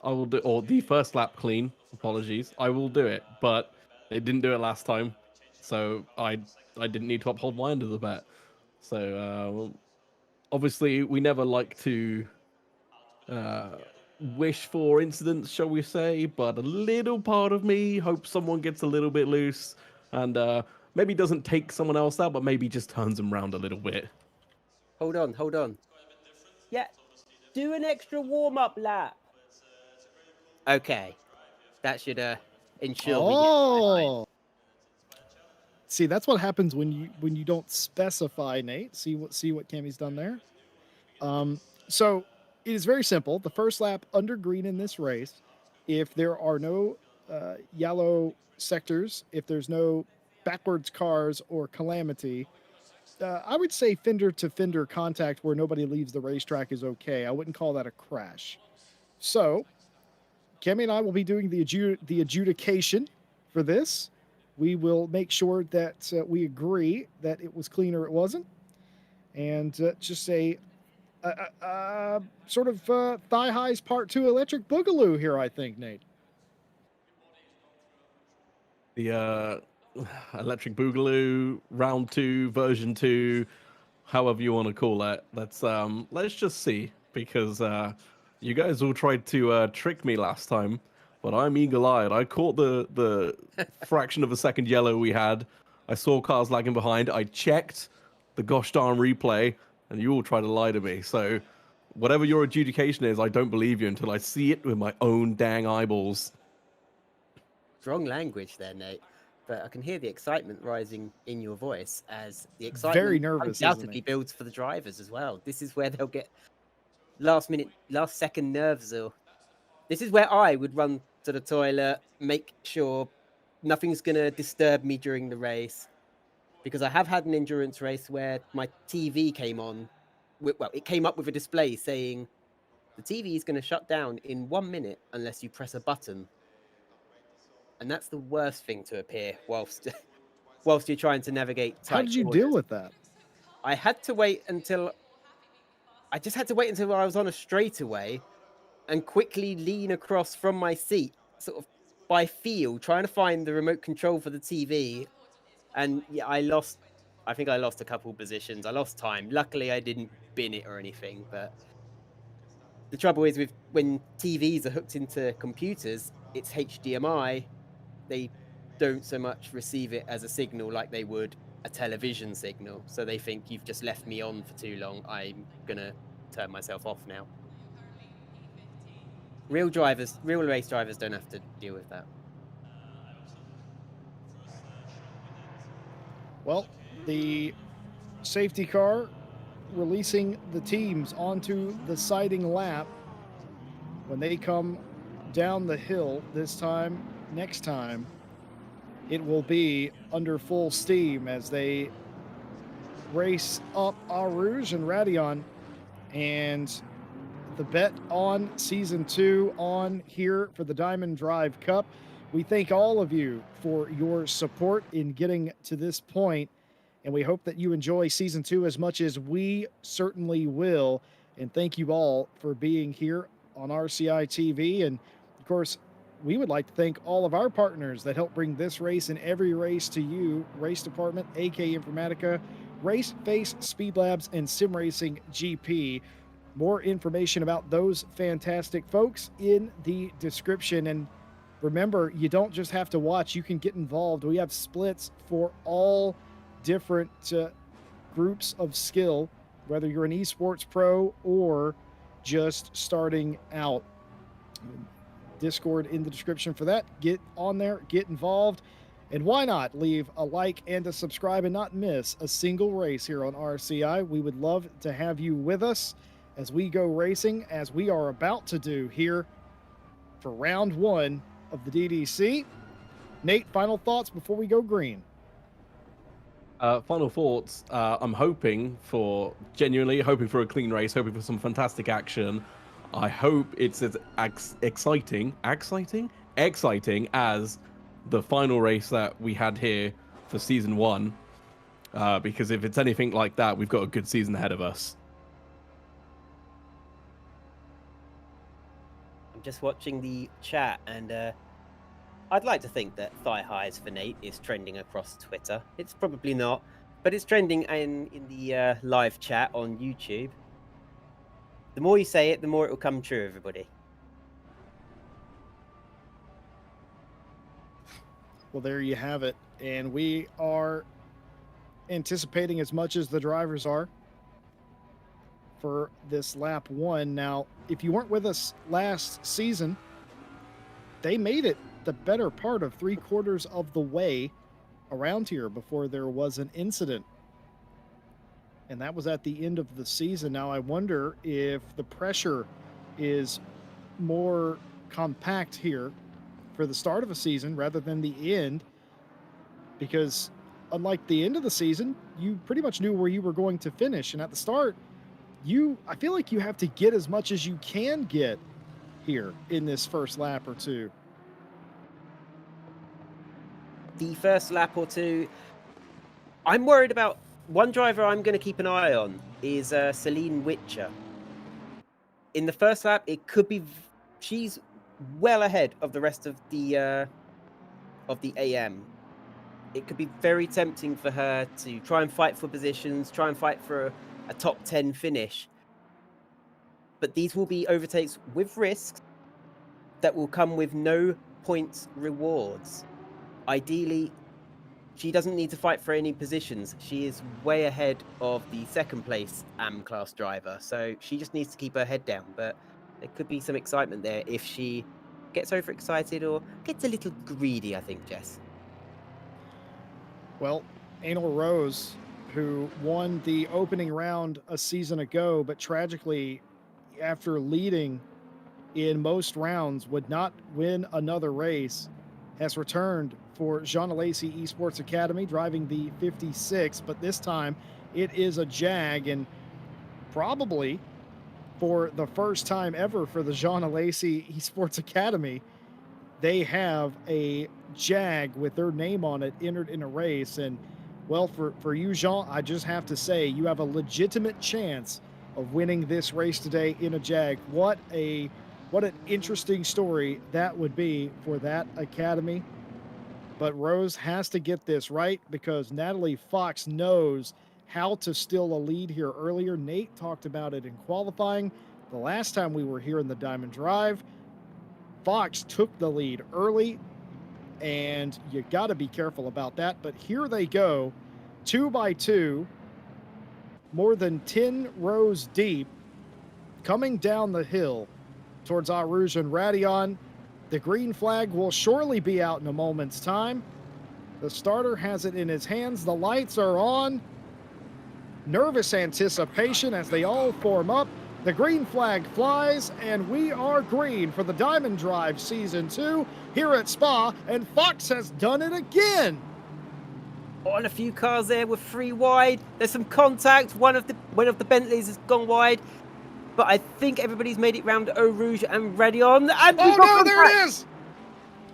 I will do, or the first lap clean, apologies, I will do it. But they didn't do it last time, so I didn't need to uphold my end of the bet. So obviously we never like to wish for incidents, shall we say, but a little part of me hopes someone gets a little bit loose and maybe doesn't take someone else out, but maybe just turns them around a little bit. Hold on. Yeah, do an extra warm-up lap. Okay, that should ensure we get. See, that's what happens when you don't specify, Nate. See what Cammie's done there. So It is very simple. The first lap under green in this race, if there are no yellow sectors, if there's no backwards cars or calamity, I would say fender to fender contact where nobody leaves the racetrack is okay. I wouldn't call that a crash. So, Kemi and I will be doing the adjudication for this. We will make sure that we agree that it was clean or it wasn't, and just say sort of thigh highs part two electric boogaloo here. I think, Nate. The Electric Boogaloo round 2, version 2, however you want to call it. Let's just see, because you guys all tried to trick me last time, but I'm eagle-eyed. I caught the fraction of a second yellow we had. I saw cars lagging behind. I checked the gosh darn replay, and you all try to lie to me. So whatever your adjudication is, I don't believe you until I see it with my own dang eyeballs. Strong language there, Nate. But I can hear the excitement rising in your voice as the excitement Very nervous, isn't undoubtedly he? builds for the drivers as well. This is where they'll get last second nerves. Or this is where I would run to the toilet, make sure nothing's going to disturb me during the race. Because I have had an endurance race where my TV came on. Well, it came up with a display saying the TV is going to shut down in 1 minute unless you press a button. And that's the worst thing to appear whilst you're trying to navigate tight How did you corners. deal with that? I had to wait until I was on a straightaway and quickly lean across from my seat, sort of by feel, trying to find the remote control for the TV. And yeah, I think I lost a couple positions. I lost time. Luckily, I didn't bin it or anything. But the trouble is when TVs are hooked into computers, it's HDMI. They don't so much receive it as a signal like they would a television signal. So they think you've just left me on for too long. I'm going to turn myself off now. Real race drivers don't have to deal with that. Well, the safety car releasing the teams onto the siding lap when they come down the hill next time, it will be under full steam as they race up Eau Rouge and Radion, and the bet on season 2 on here for the Diamond Drive Cup. We thank all of you for your support in getting to this point, and we hope that you enjoy season 2 as much as we certainly will. And thank you all for being here on RCI TV. And of course, we would like to thank all of our partners that help bring this race and every race to you: Race Department, AK Informatica, Race Face, Speed Labs, and Sim Racing GP. More information about those fantastic folks in the description. And remember, you don't just have to watch, you can get involved. We have splits for all different groups of skill, whether you're an esports pro or just starting out. Discord in the description for that. Get on there, get involved, and why not leave a like and a subscribe and not miss a single race here on RCI. We would love to have you with us as we go racing, as we are about to do here for round 1 of the DDC. Nate, final thoughts before we go green? Final thoughts. I'm genuinely hoping for a clean race, hoping for some fantastic action. I hope it's as exciting as the final race that we had here for season 1. Because if it's anything like that, we've got a good season ahead of us. I'm just watching the chat, and I'd like to think that thigh highs for Nate is trending across Twitter. It's probably not, but it's trending in the live chat on YouTube. The more you say it, the more it will come true, everybody. Well, there you have it. And we are anticipating as much as the drivers are for this lap 1. Now, if you weren't with us last season, they made it the better part of 3/4 of the way around here before there was an incident. and that was at the end of the season. Now, I wonder if the pressure is more compact here for the start of a season rather than the end, because unlike the end of the season, you pretty much knew where you were going to finish. And at the start, I feel like you have to get as much as you can get here in this first lap or two. The first lap or two, I'm worried about. One driver I'm going to keep an eye on is Celine Witcher. In the first lap, it could be she's well ahead of the rest of the AM. It could be very tempting for her to try and fight for positions, try and fight for a top 10 finish. But these will be overtakes with risks that will come with no points rewards. Ideally, she doesn't need to fight for any positions. She is way ahead of the second place AM class driver, so she just needs to keep her head down. But there could be some excitement there if she gets overexcited or gets a little greedy, I think, Jess. Well, Anil Rose, who won the opening round a season ago, but tragically, after leading in most rounds, would not win another race, has returned for Jean Alesi Esports Academy, driving the 56, but this time it is a Jag, and probably for the first time ever for the Jean Alesi Esports Academy, they have a Jag with their name on it entered in a race. And well, for you, Jean, I just have to say you have a legitimate chance of winning this race today in a Jag. What an interesting story that would be for that academy. But Rose has to get this right because Natalie Fox knows how to steal a lead here earlier. Nate talked about it in qualifying. The last time we were here in the Diamond Drive, Fox took the lead early, and you got to be careful about that. But here they go, 2 by 2, more than 10 rows deep, coming down the hill towards Eau Rouge and Radion. The green flag will surely be out in a moment's time. The starter has it in his hands. The lights are on. Nervous anticipation as they all form up. The green flag flies, and we are green for the Diamond Drive Season 2 here at Spa, and Fox has done it again. On a few cars there with 3 wide. There's some contact. One of the Bentleys has gone wide. But I think everybody's made it round Eau Rouge and Radion. And oh no, there it is!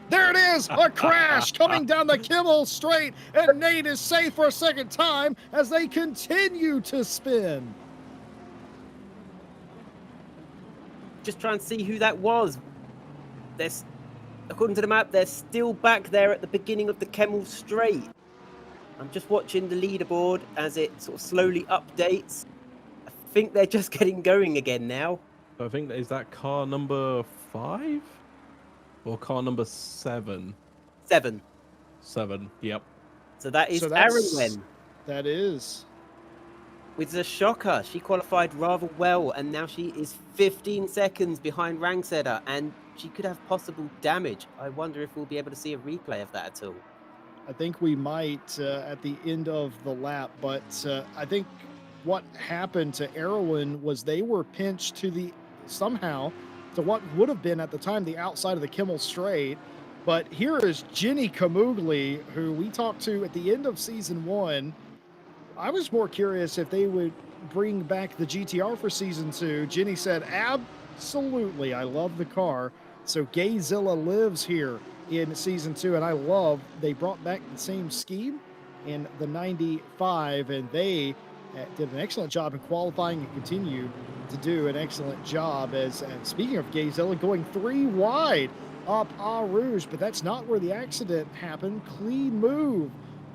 There it is! A crash coming down the Kimmel straight, and Nate is safe for a second time as they continue to spin. Just try and see who that was. According to the map, they're still back there at the beginning of the Kimmel straight. I'm just watching the leaderboard as it sort of slowly updates. I think they're just getting going again now. I think, is that car number 5? Or car number 7? 7. 7, yep. So that is Aaron Wen. That is. With a shocker, she qualified rather well, and now she is 15 seconds behind Rangsetter, and she could have possible damage. I wonder if we'll be able to see a replay of that at all. I think we might at the end of the lap, but I think what happened to Erwin was they were pinched to somehow to what would have been at the time the outside of the Kimmel straight. But here is Jenny Kamugli, who we talked to at the end of Season 1. I was more curious if they would bring back the GTR for Season 2. Jenny said, absolutely, I love the car. So Gayzilla lives here in Season 2, and I love they brought back the same scheme in the 95, and they did an excellent job in qualifying and continue to do an excellent job as speaking of Gayzilla, going 3 wide up Eau Rouge, but that's not where the accident happened. Clean move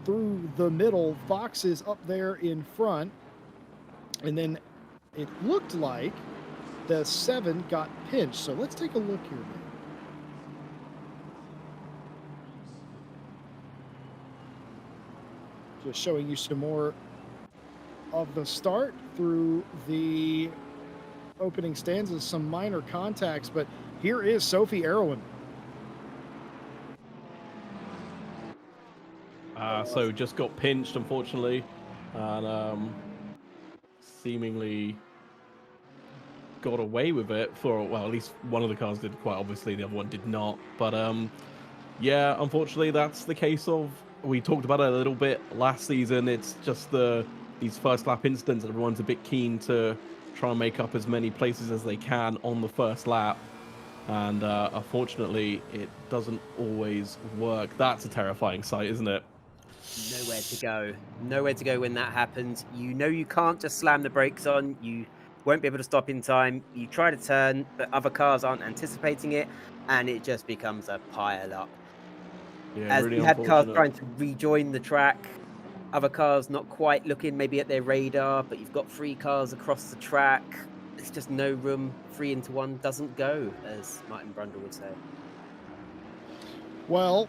through the middle. Fox is up there in front, and then it looked like the 7 got pinched. So let's take a look here. Just showing you some more of the start through the opening stanzas, some minor contacts, but here is Sophie Erwin. So just got pinched, unfortunately, and seemingly got away with it for, well, at least one of the cars did quite obviously, the other one did not. But yeah, unfortunately, that's the case of, we talked about it a little bit last season. It's just these first lap incidents, and everyone's a bit keen to try and make up as many places as they can on the first lap. And unfortunately, it doesn't always work. That's a terrifying sight, isn't it? Nowhere to go. Nowhere to go when that happens. You know you can't just slam the brakes on. You won't be able to stop in time. You try to turn, but other cars aren't anticipating it, and it just becomes a pile up. Yeah, As really you had cars unfortunate. trying to rejoin the track, other cars not quite looking maybe at their radar, but you've got 3 cars across the track. There's just no room. 3 into 1 doesn't go, as Martin Brundle would say. Well,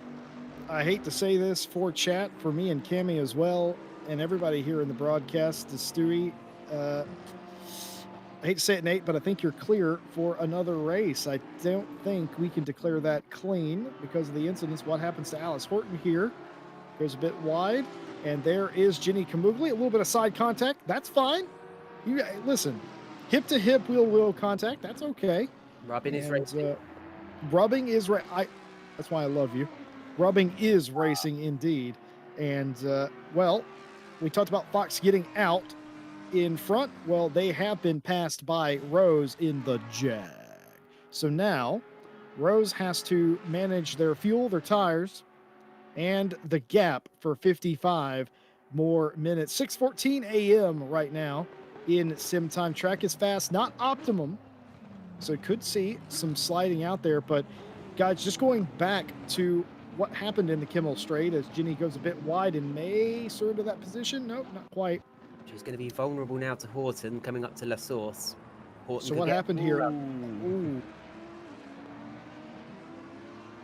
I hate to say this for chat, for me and Cammy as well, and everybody here in the broadcast, to Stewie. I hate to say it, Nate, but I think you're clear for another race. I don't think we can declare that clean because of the incidents. What happens to Alice Horton here? Goes a bit wide, and there is Ginny Kamugli. A little bit of side contact. That's fine. You listen, hip to hip, wheel contact. That's okay. Rubbing is And, racing. rubbing is that's why I love you. Rubbing is racing indeed. And well, we talked about Fox getting out in front. Well, they have been passed by Rose in the Jag. So now Rose has to manage their fuel, their tires, and the gap for 55 more minutes. 6:14 a.m. right now in sim time. Track is fast, not optimum. So could see some sliding out there, but guys, just going back to what happened in the Kimmel Straight as Ginny goes a bit wide and may serve to that position. Nope, not quite. She's going to be vulnerable now to Horton coming up to La Source. Horton So could what get- happened here? Ooh. Ooh,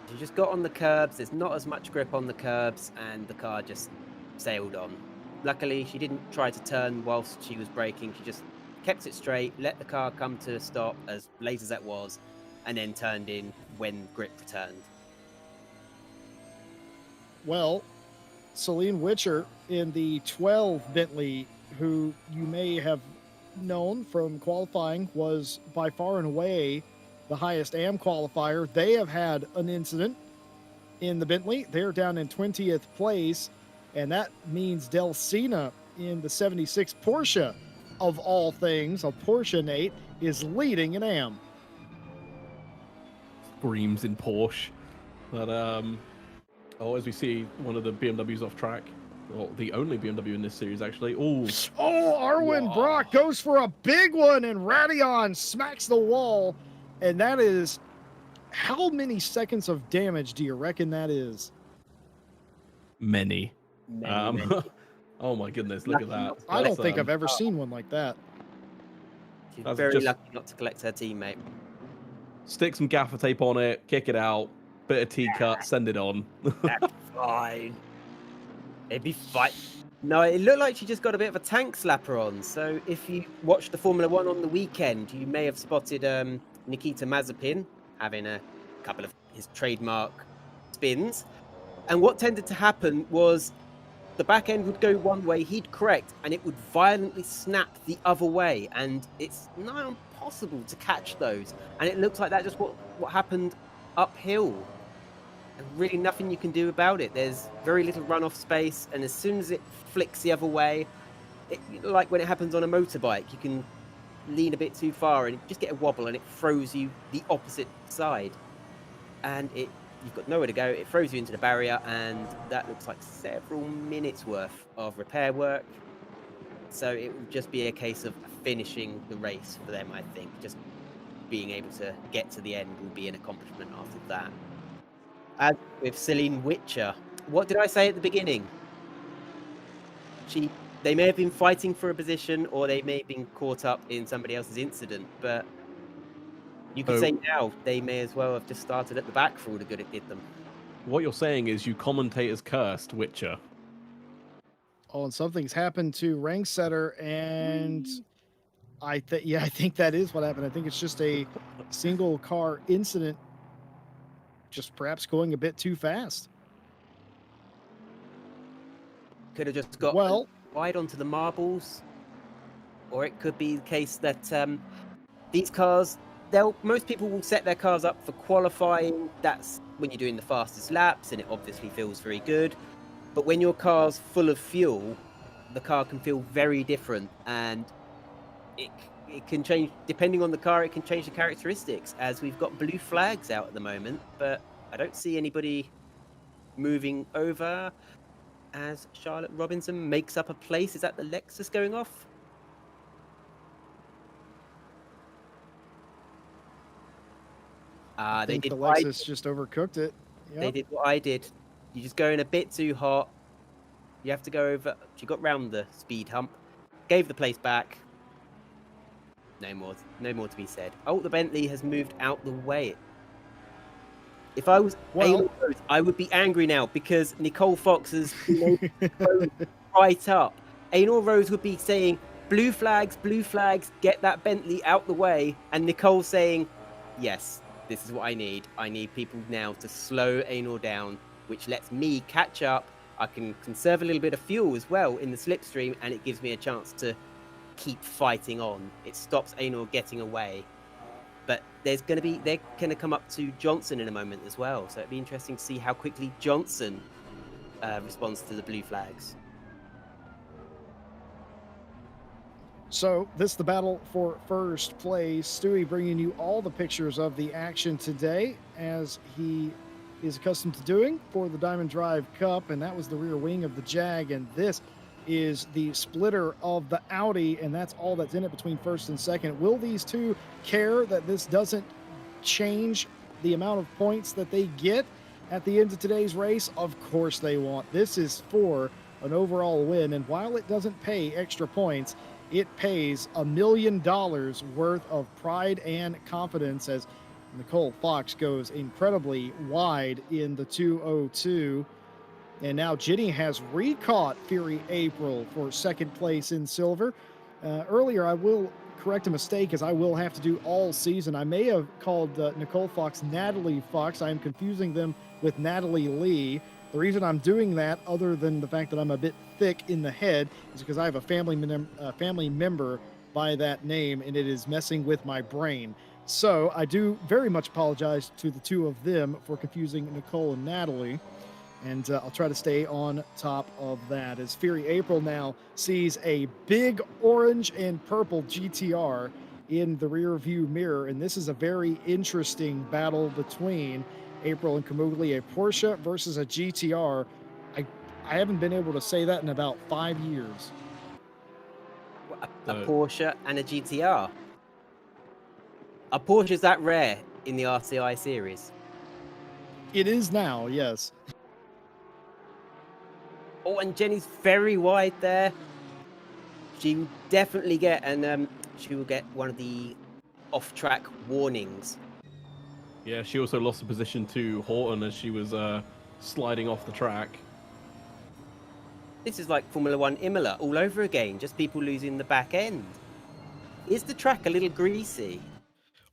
She just got on the curbs. There's not as much grip on the curbs, and the car just sailed on. Luckily, she didn't try to turn whilst she was braking. She just kept it straight, let the car come to a stop, as late as that was, and then turned in when grip returned. well, Celine Witcher in the 12 Bentley, who you may have known from qualifying, was by far and away the highest AM qualifier. They have had an incident in the Bentley. They're down in 20th place, and that means Delcina in the 76 Porsche, of all things, a Porsche, Nate, is leading in AM. Screams in Porsche. But as we see one of the BMWs off track, well, the only BMW in this series actually. Oh, Arwen Wow. Brock goes for a big one, and Radion smacks the wall. And that is, how many seconds of damage do you reckon that is? many. Many. Oh my goodness, look at that. I don't That's, think I've ever seen one like that. She's That's very just- lucky not to collect her teammate. Stick some gaffer tape on it, kick it out, bit of T-cut, send it on. That's fine. It'd be fine. No, it looked like she just got a bit of a tank slapper on. So if you watched the Formula One on the weekend, you may have spotted Nikita Mazepin having a couple of his trademark spins. And what tended to happen was the back end would go one way, he'd correct, and it would violently snap the other way. And it's nigh impossible to catch those. And it looks like that just what happened uphill. And really nothing you can do about it. There's very little runoff space, and as soon as it flicks the other way, like when it happens on a motorbike, you can lean a bit too far and you just get a wobble, and it throws you the opposite side. And you've got nowhere to go. It throws you into the barrier, and that looks like several minutes worth of repair work. So it would just be a case of finishing the race for them, I think. Just being able to get to the end will be an accomplishment after that. As with Celine Witcher, what did I say at the beginning? They may have been fighting for a position, or they may have been caught up in somebody else's incident, but you could Oh. say now they may as well have just started at the back for all the good it did them. What you're saying is you commentators cursed Witcher. Oh, and something's happened to Rangsetter, and I think that is what happened. I think it's just a single car incident, just perhaps going a bit too fast. Could have just got Well, wide onto the marbles, or it could be the case that these cars, most people will set their cars up for qualifying. That's when you're doing the fastest laps, and it obviously feels very good. But when your car's full of fuel, the car can feel very different, and it can change depending on the car. It can change the characteristics, as we've got blue flags out at the moment, but I don't see anybody moving over as Charlotte Robinson makes up a place. Is that the Lexus going off? I They think did the what I Lexus just overcooked it. They Yep. did what I did. You're just going a bit too hot. You have to go over. She got round the speed hump, gave the place back. No more to be said. Oh, the Bentley has moved out the way. If I was Well, Ayla Rose, I would be angry now because Nicole Fox has been able to right up. Anor Rose would be saying, blue flags, get that Bentley out the way. And Nicole saying, yes, this is what I need. I need people now to slow Anor down, which lets me catch up. I can conserve a little bit of fuel as well in the slipstream, and it gives me a chance to keep fighting on. It stops Anor getting away. But they're going to come up to Johnson in a moment as well. So it'd be interesting to see how quickly Johnson responds to the blue flags. So this is the battle for first place. Stewie bringing you all the pictures of the action today, as he is accustomed to doing for the Diamond Drive Cup, and that was the rear wing of the Jag, and this is the splitter of the Audi, and that's all that's in it between first and second. Will these two care that this doesn't change the amount of points that they get at the end of today's race? Of course they want. This is for an overall win, and while it doesn't pay extra points, it pays $1 million worth of pride and confidence, as Nicole Fox goes incredibly wide in the 202. And now Ginny has recaught Fury April for second place in silver. Earlier, I will correct a mistake, as I will have to do all season. I may have called Nicole Fox Natalie Fox. I am confusing them with Natalie Lee. The reason I'm doing that, other than the fact that I'm a bit thick in the head, is because I have a family member by that name, and it is messing with my brain. So I do very much apologize to the two of them for confusing Nicole and Natalie. And I'll try to stay on top of that, as Fury April now sees a big orange and purple GTR in the rear view mirror. And this is a very interesting battle between April and Kamugli, a Porsche versus a GTR. I haven't been able to say that in about 5 years. A Porsche and a GTR. A Porsche is that rare in the RCI series? It is now, yes. Oh, and Jenny's very wide there. She will definitely get, and she will get one of the off-track warnings. Yeah, she also lost the position to Horton as she was sliding off the track. This is like Formula One Imola all over again, just people losing the back end. Is the track a little greasy?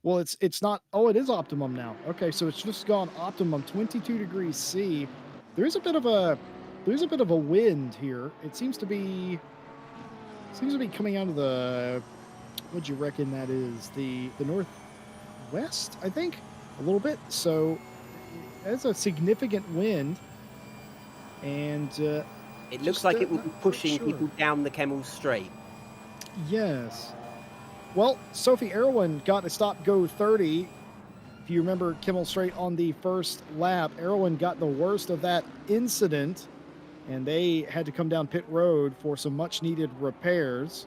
Well, it's not. Oh, it is optimum now. Okay, so it's just gone optimum, 22 degrees C. There's a bit of a wind here. It seems to be coming out of the, what'd you reckon that is? The northwest, I think, a little bit. So that's a significant wind, and it looks like it will be not pushing sure. people down the Kemmel Straight. Yes. Well, Sophie Erwin got a stop-go 30. If you remember Kimmel Straight on the first lap, Erwin got the worst of that incident, and they had to come down pit road for some much-needed repairs.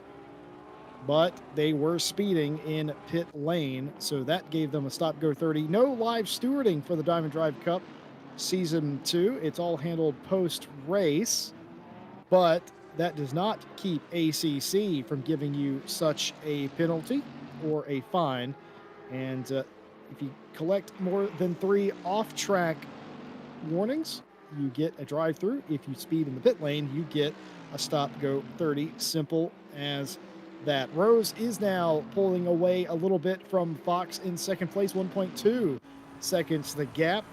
But they were speeding in pit lane, so that gave them a stop-go 30. No live stewarding for the Diamond Drive Cup Season 2. It's all handled post-race, but that does not keep ACC from giving you such a penalty or a fine. And if you collect more than 3 off-track warnings, you get a drive-through. If you speed in the pit lane, you get a stop-go 30. Simple as that. Rose is now pulling away a little bit from Fox in second place, 1.2 seconds the gap,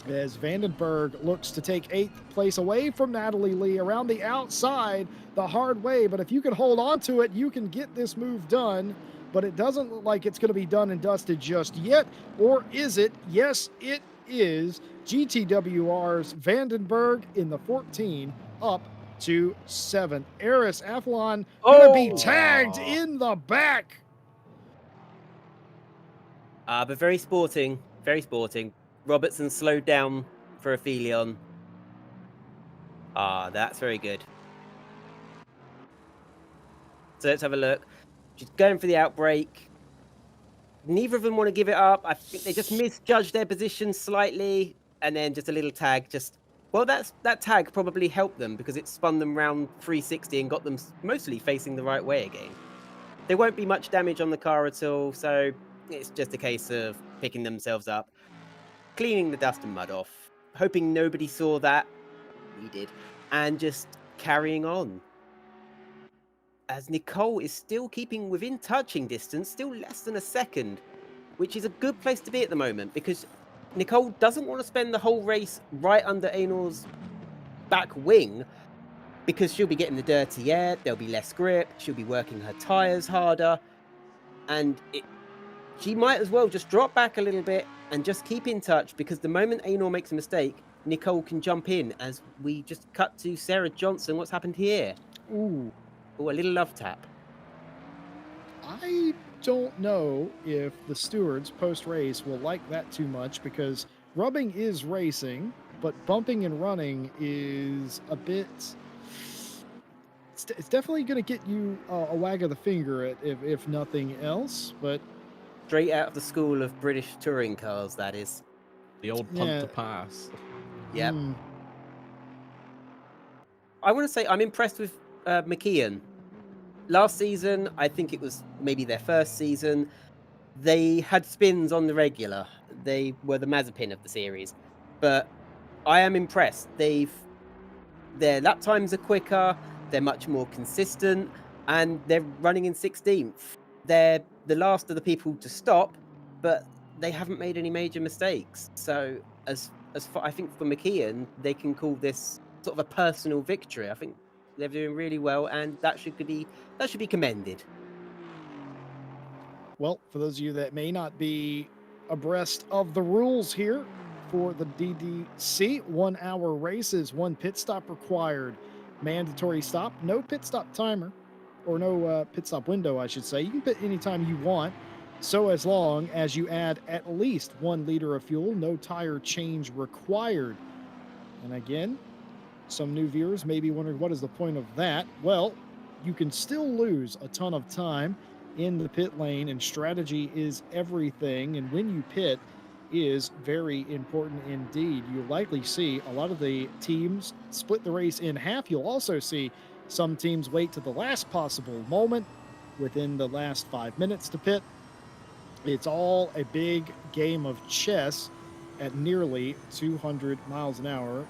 as Vandenberg looks to take 8th place away from Natalie Lee. Around the outside, the hard way, but if you can hold on to it, you can get this move done. But it doesn't look like it's going to be done and dusted just yet. Or is it? Yes, it is. GTWR's Vandenberg in the 14 up to 7. Eris Athlon going to be tagged Oh. in the back. But very sporting. Very sporting. Robertson slowed down for Aphelion. That's very good. So let's have a look. She's going for the outbreak. Neither of them want to give it up. I think they just misjudged their position slightly, and then just a little tag. That tag probably helped them because it spun them round 360 and got them mostly facing the right way again. There won't be much damage on the car at all, so it's just a case of picking themselves up, cleaning the dust and mud off, hoping nobody saw that. We did, and just carrying on. As Nicole is still keeping within touching distance, still less than a second, which is a good place to be at the moment because Nicole doesn't want to spend the whole race right under Aenor's back wing because she'll be getting the dirty air, there'll be less grip, she'll be working her tyres harder, and she might as well just drop back a little bit and just keep in touch because the moment Aenor makes a mistake, Nicole can jump in as we just cut to Sarah Johnson. What's happened here? Ooh. Oh, a little love tap. I don't know if the stewards post-race will like that too much because rubbing is racing, but bumping and running is a bit... It's definitely going to get you a wag of the finger if nothing else, but... Straight out of the school of British touring cars, that is. The old punt to pass. Yep. I want to say I'm impressed with McKeon. Last season, I think it was maybe their first season, they had spins on the regular. They were the Mazepin of the series. But I am impressed. Their lap times are quicker, they're much more consistent, and they're running in 16th. They're the last of the people to stop, but they haven't made any major mistakes. So as far, I think for McKeon, they can call this sort of a personal victory. I think they're doing really well, and that should be commended. Well, for those of you that may not be abreast of the rules here for the DDC, 1 hour races, 1 pit stop required, mandatory stop, no pit stop timer, or no pit stop window, I should say. You can pit anytime you want, so as long as you add at least 1 liter of fuel, no tire change required. And again, some new viewers may be wondering, what is the point of that? Well, you can still lose a ton of time in the pit lane, and strategy is everything. And when you pit is very important indeed. You'll likely see a lot of the teams split the race in half. You'll also see some teams wait to the last possible moment within the last 5 minutes to pit. It's all a big game of chess at nearly 200 miles an hour.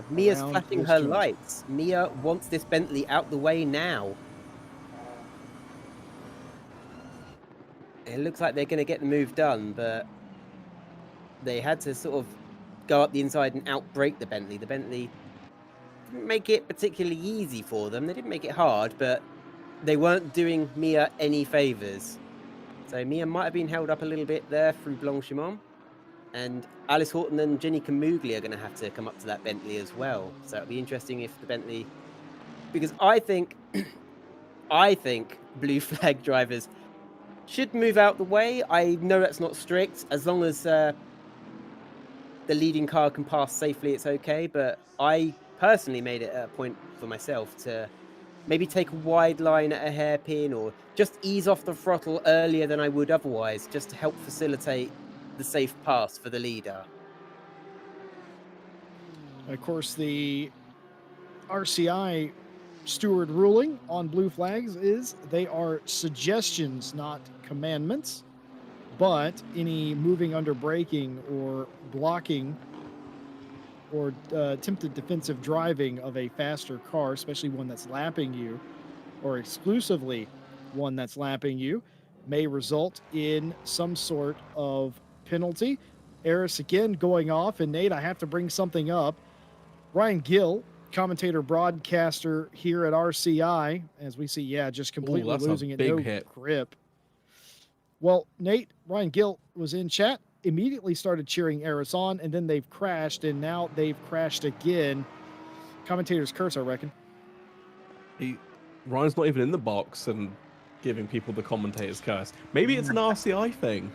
Mia's flashing her lights. Mia wants this Bentley out the way now. It looks like they're going to get the move done, but they had to sort of go up the inside and outbrake the Bentley. The Bentley didn't make it particularly easy for them. They didn't make it hard, but they weren't doing Mia any favours. So Mia might have been held up a little bit there through Blanchimont. And Alice Horton and Jenny Camugli are going to have to come up to that Bentley as well. So it'll be interesting if the Bentley... Because I think blue flag drivers should move out the way. I know that's not strict. As long as the leading car can pass safely, it's okay. But I personally made it a point for myself to maybe take a wide line at a hairpin or just ease off the throttle earlier than I would otherwise, just to help facilitate the safe pass for the leader. Of course, the RCI steward ruling on blue flags is they are suggestions, not commandments. But any moving under braking or blocking or attempted defensive driving of a faster car, especially one that's lapping you, or exclusively one that's lapping you, may result in some sort of penalty. Eris again going off, and Nate, I have to bring something up. Ryan Gill commentator broadcaster here at RCI, as we see, just completely that's a losing it. big No hit. grip. Well, Nate, Ryan Gilt was in chat, immediately started cheering Eris on, and then they've crashed, and now they've crashed again. Commentator's curse, I reckon. Ryan's not even in the box and giving people the commentator's curse. Maybe it's an RCI thing.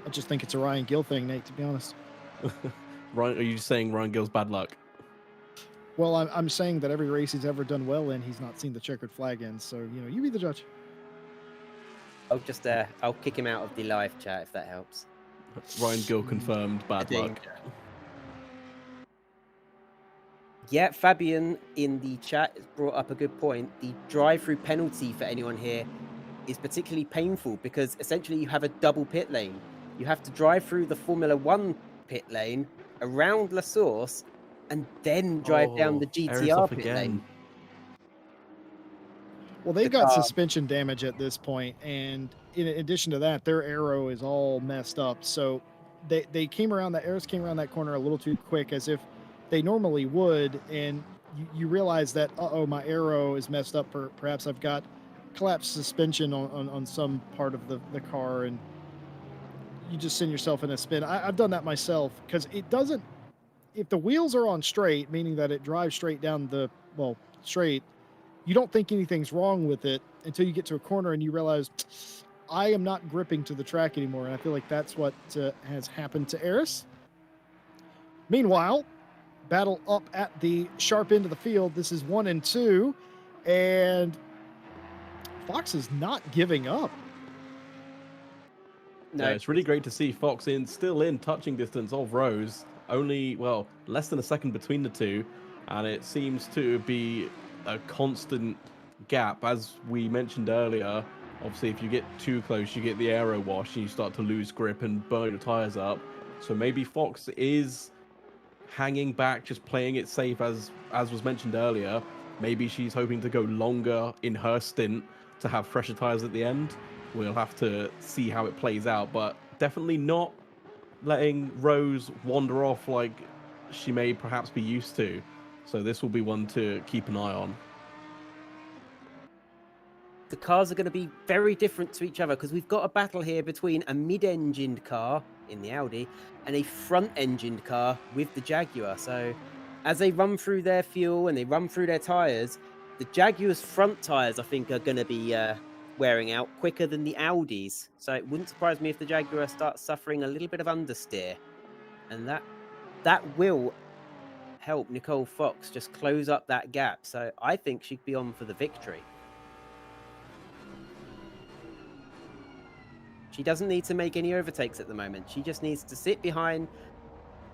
I just think it's a Ryan Gill thing, Nate, to be honest. Ryan, are you saying Ryan Gill's bad luck? Well, I'm saying that every race he's ever done well in, he's not seen the checkered flag in. So, you be the judge. I'll kick him out of the live chat if that helps. Ryan Gill confirmed bad luck. Yeah, Fabian in the chat has brought up a good point. The drive-through penalty for anyone here is particularly painful because essentially you have a double pit lane. You have to drive through the Formula One pit lane, around La Source, and then drive down the GTR pit lane. Well, they've got suspension damage at this point, and in addition to that, their aero is all messed up. So they came around that Eris came around that corner a little too quick, as if they normally would, and you realize that my aero is messed up. Perhaps I've got collapsed suspension on some part of the car, and you just send yourself in a spin. I've done that myself because it doesn't. If the wheels are on straight, meaning that it drives straight down straight, you don't think anything's wrong with it until you get to a corner and you realize I am not gripping to the track anymore. And I feel like that's what has happened to Eris. Meanwhile, battle up at the sharp end of the field. This is 1 and 2, and Fox is not giving up. No, it's really great to see Fox still in touching distance of Rose. Only, less than a second between the two, and it seems to be a constant gap. As we mentioned earlier, obviously if you get too close, you get the aero wash and you start to lose grip and burn your tires up. So maybe Fox is hanging back, just playing it safe, as was mentioned earlier. Maybe she's hoping to go longer in her stint to have fresher tires at the end. We'll have to see how it plays out, but definitely not letting Rose wander off like she may perhaps be used to. So this will be one to keep an eye on. The cars are going to be very different to each other because we've got a battle here between a mid-engined car in the Audi and a front-engined car with the Jaguar. So as they run through their fuel and they run through their tyres, the Jaguar's front tyres, I think, are going to be wearing out quicker than the Audis. So it wouldn't surprise me if the Jaguar starts suffering a little bit of understeer. And that will help Nicole Fox just close up that gap. So I think she'd be on for the victory. She doesn't need to make any overtakes at the moment. She just needs to sit behind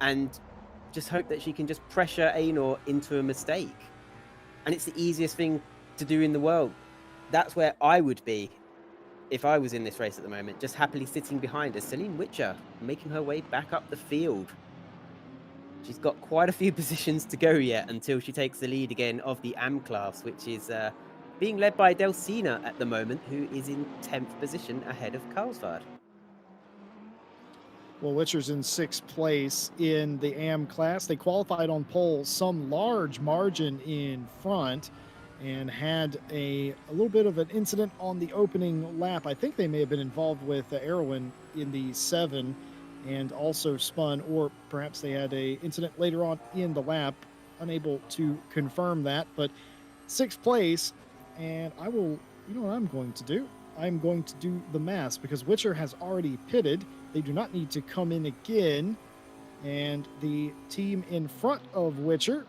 and just hope that she can just pressure Ainur into a mistake. And it's the easiest thing to do in the world. That's where I would be if I was in this race at the moment, just happily sitting behind her. Celine Witcher making her way back up the field. She's got quite a few positions to go yet until she takes the lead again of the AM class, which is being led by Delsina at the moment, who is in 10th position ahead of Carlsbad. Well, Witcher's in 6th place in the AM class. They qualified on pole, some large margin in front, and had a little bit of an incident on the opening lap. I think they may have been involved with Erwin in the 7 and also spun, or perhaps they had a incident later on in the lap. Unable to confirm that, but 6th place. And I will, you know what I'm going to do? I'm going to do the math because Witcher has already pitted. They do not need to come in again. And the team in front of Witcher,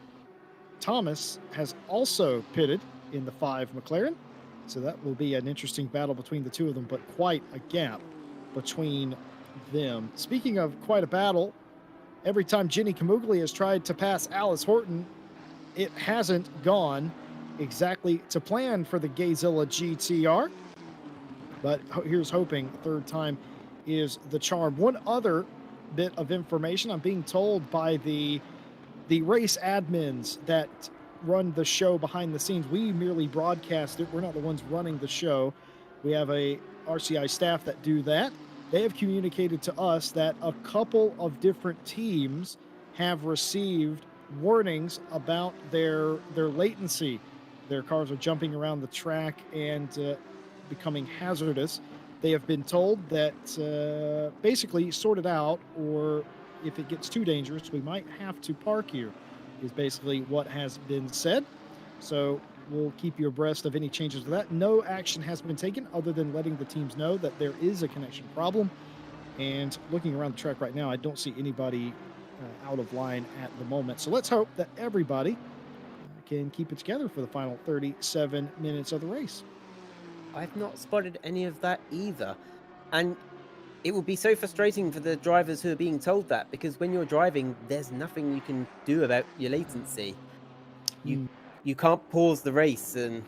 Thomas, has also pitted in the 5 McLaren. So that will be an interesting battle between the two of them, but quite a gap between them. Speaking of quite a battle, every time Jenny Camugli has tried to pass Alice Horton, it hasn't gone exactly to plan for the Gayzilla GTR. But here's hoping 3rd time is the charm. One other bit of information I'm being told by the race admins that run the show behind the scenes. We merely broadcast it. We're not the ones running the show. We have a RCI staff that do that. They have communicated to us that a couple of different teams have received warnings about their latency. Their cars are jumping around the track and becoming hazardous. They have been told that basically sort it out, or if it gets too dangerous, we might have to park here, is basically what has been said. So we'll keep you abreast of any changes to that. No action has been taken other than letting the teams know that there is a connection problem. And looking around the track right now, I don't see anybody out of line at the moment. So let's hope that everybody can keep it together for the final 37 minutes of the race. I've not spotted any of that either. And it will be so frustrating for the drivers who are being told that, because when you're driving, there's nothing you can do about your latency. You can't pause the race and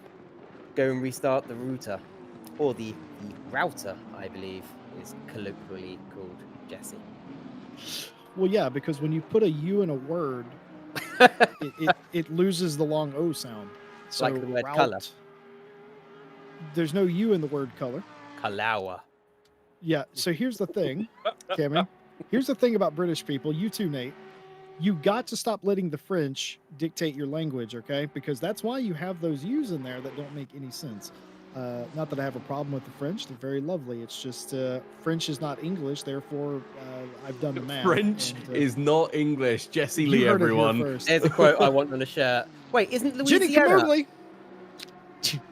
go and restart the router. Or the router, I believe, is colloquially called, Jesse. Well, yeah, because when you put a U in a word, it loses the long O sound. So Like the word colour. There's no U in the word color. Kalawa. Yeah, so here's the thing, Cameron. Here's the thing about British people, you too, Nate. You got to stop letting the French dictate your language, okay? Because that's why you have those U's in there that don't make any sense. Not that I have a problem with the French. They're very lovely. It's just French is not English. Therefore, I've done the math. French is not English. Jesse Lee, you heard everyone. it here first. There's a quote I want on a shirt. Wait, isn't Louisiana?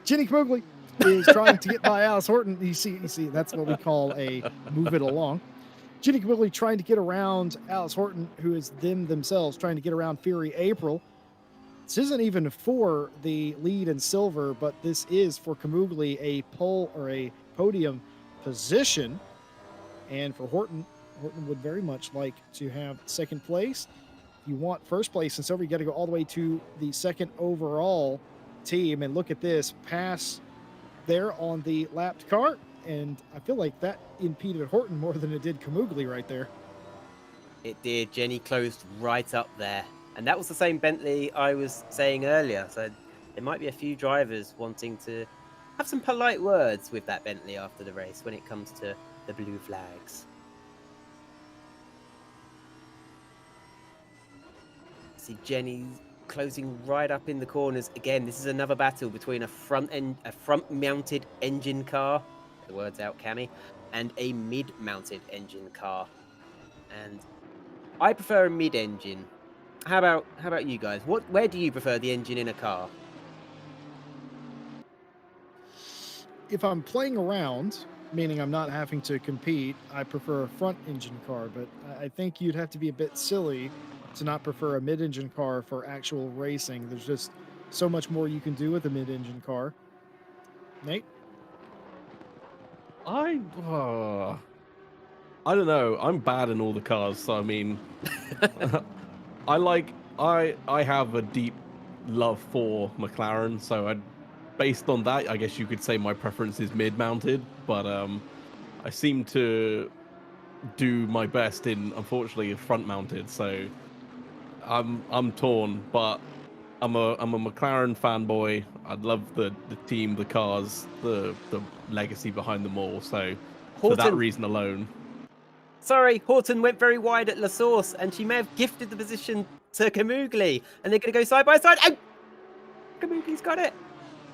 Jenny Camogli is trying to get by Alice Horton. You see, that's what we call a move it along. Jenny Camogli trying to get around Alice Horton, who is themselves trying to get around Fury April. This isn't even for the lead in silver, but this is for Camogli a pole or a podium position. And for Horton would very much like to have second place. If you want first place in silver, you got to go all the way to the second overall team. And look at this pass there on the lapped car. And I feel like that impeded Horton more than it did Camogli right there. It did. Jenny closed right up there. And that was the same Bentley I was saying earlier. So there might be a few drivers wanting to have some polite words with that Bentley after the race when it comes to the blue flags. See Jenny closing right up in the corners. Again, this is another battle between a front-mounted engine car, get the words out, Cammy, and a mid-mounted engine car. And I prefer a mid-engine. How about you guys? Where do you prefer the engine in a car? If I'm playing around, meaning I'm not having to compete, I prefer a front engine car, but I think you'd have to be a bit silly to not prefer a mid-engine car for actual racing. There's just so much more you can do with a mid-engine car. Nate? I don't know. I'm bad in all the cars, so I mean, I have a deep love for McLaren, so based on that, I guess you could say my preference is mid-mounted, but I seem to do my best in, unfortunately, front-mounted, so I'm torn, but I'm a McLaren fanboy. I love the team, the cars, the legacy behind them all, so for that reason alone. Sorry, Horton went very wide at La Source, and she may have gifted the position to Camogli, and they're going to go side by side. Oh! Camogli's got it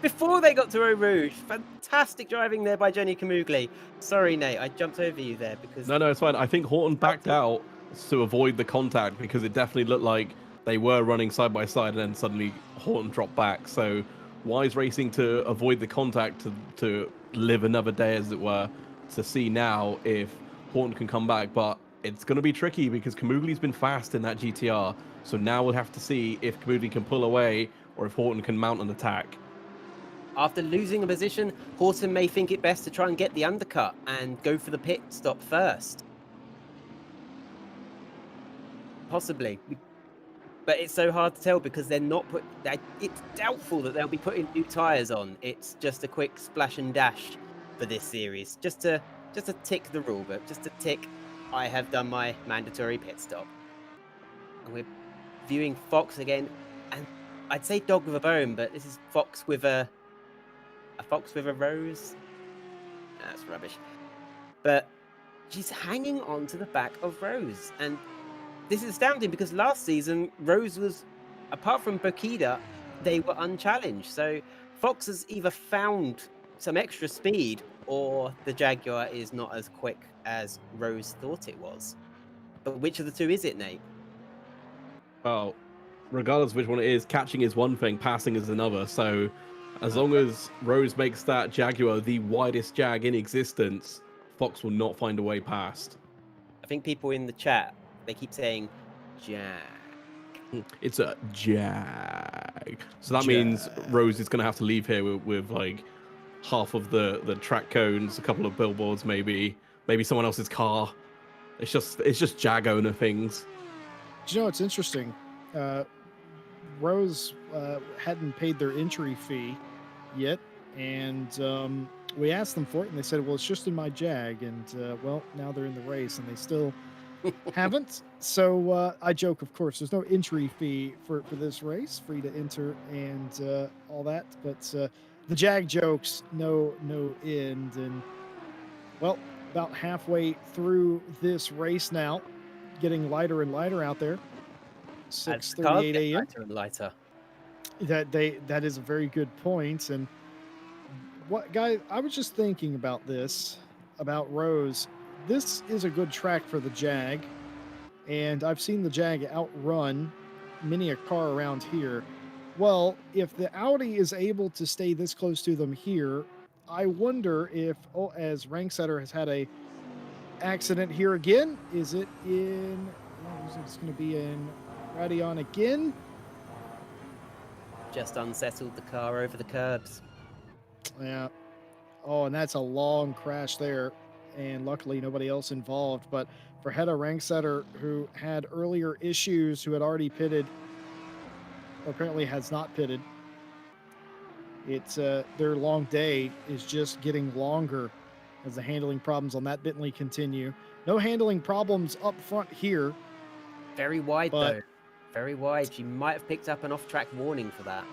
before they got to Eau Rouge. Fantastic driving there by Jenny Camogli. Sorry, Nate, I jumped over you there because... No, it's fine. I think Horton backed out to avoid the contact because it definitely looked like they were running side by side, and then suddenly Horton dropped back. So wise racing to avoid the contact, to live another day, as it were, to see now if Horton can come back. But it's going to be tricky because Camogli's been fast in that GTR. So now we'll have to see if Camogli can pull away or if Horton can mount an attack. After losing a position, Horton may think it best to try and get the undercut and go for the pit stop first. Possibly. But it's so hard to tell because they're not it's doubtful that they'll be putting new tyres on. It's just a quick splash and dash for this series. Just to tick the rule book, just to tick, I have done my mandatory pit stop. And we're viewing Fox again, and I'd say dog with a bone, but this is Fox with a fox with a rose. That's rubbish. But she's hanging on to the back of Rose, and this is astounding because last season Rose was, apart from Bokida, they were unchallenged. So Fox has either found some extra speed or the Jaguar is not as quick as Rose thought it was. But which of the two is it, Nate? Well, regardless of which one it is, catching is one thing, passing is another. So as long as Rose makes that Jaguar the widest Jag in existence, Fox will not find a way past. I think people in the chat, they keep saying Jag. It's a Jag. So that means Rose is going to have to leave here with like half of the track cones, a couple of billboards, maybe someone else's car. It's just Jag owner things. Do you know what's interesting? Rose hadn't paid their entry fee yet, and we asked them for it, and they said, well, it's just in my Jag, and well, now they're in the race, and they still haven't. So I joke, of course, there's no entry fee for this race, free to enter and all that, but the Jag jokes, no end. And well, about halfway through this race now, getting lighter and lighter out there. 6:38 a.m. Lighter and lighter. That is a very good point. And what, guys, I was just thinking about this, about Rose. This is a good track for the Jag, and I've seen the Jag outrun many a car around here. Well, if the Audi is able to stay this close to them here, I wonder if, as Ranksetter has had a accident here again, is it in, it's going to be in Radion again? Just unsettled the car over the curbs. Yeah. Oh, and that's a long crash there. And luckily nobody else involved. But for Hedda Ranksetter, who had earlier issues, who had already pitted, or apparently has not pitted, it's their long day is just getting longer as the handling problems on that Bentley continue. No handling problems up front here. Very wide, though. Very wide. She might have picked up an off-track warning for that.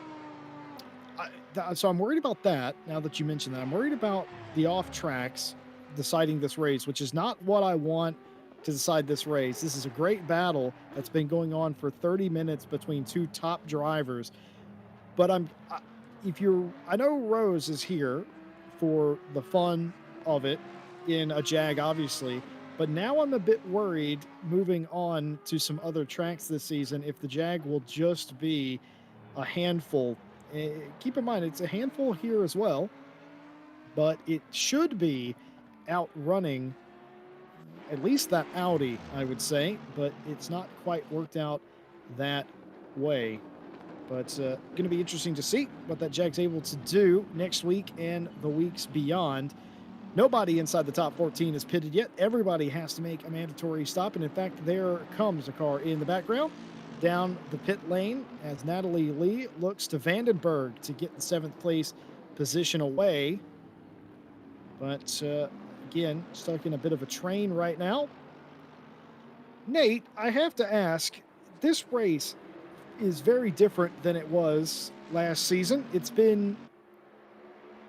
So I'm worried about that, now that you mentioned that. I'm worried about the off-tracks deciding this race, which is not what I want to decide this race. This is a great battle that's been going on for 30 minutes between two top drivers. But I know Rose is here for the fun of it in a Jag, obviously, but now I'm a bit worried moving on to some other tracks this season if the Jag will just be a handful. Keep in mind, it's a handful here as well, but it should be outrunning at least that Audi, I would say, but it's not quite worked out that way. But going to be interesting to see what that Jag's able to do next week and the weeks beyond. Nobody inside the top 14 is pitted yet. Everybody has to make a mandatory stop. And in fact, there comes a car in the background down the pit lane as Natalie Lee looks to Vandenberg to get the 7th place position away. But again, stuck in a bit of a train right now. Nate, I have to ask, this race is very different than it was last season. It's been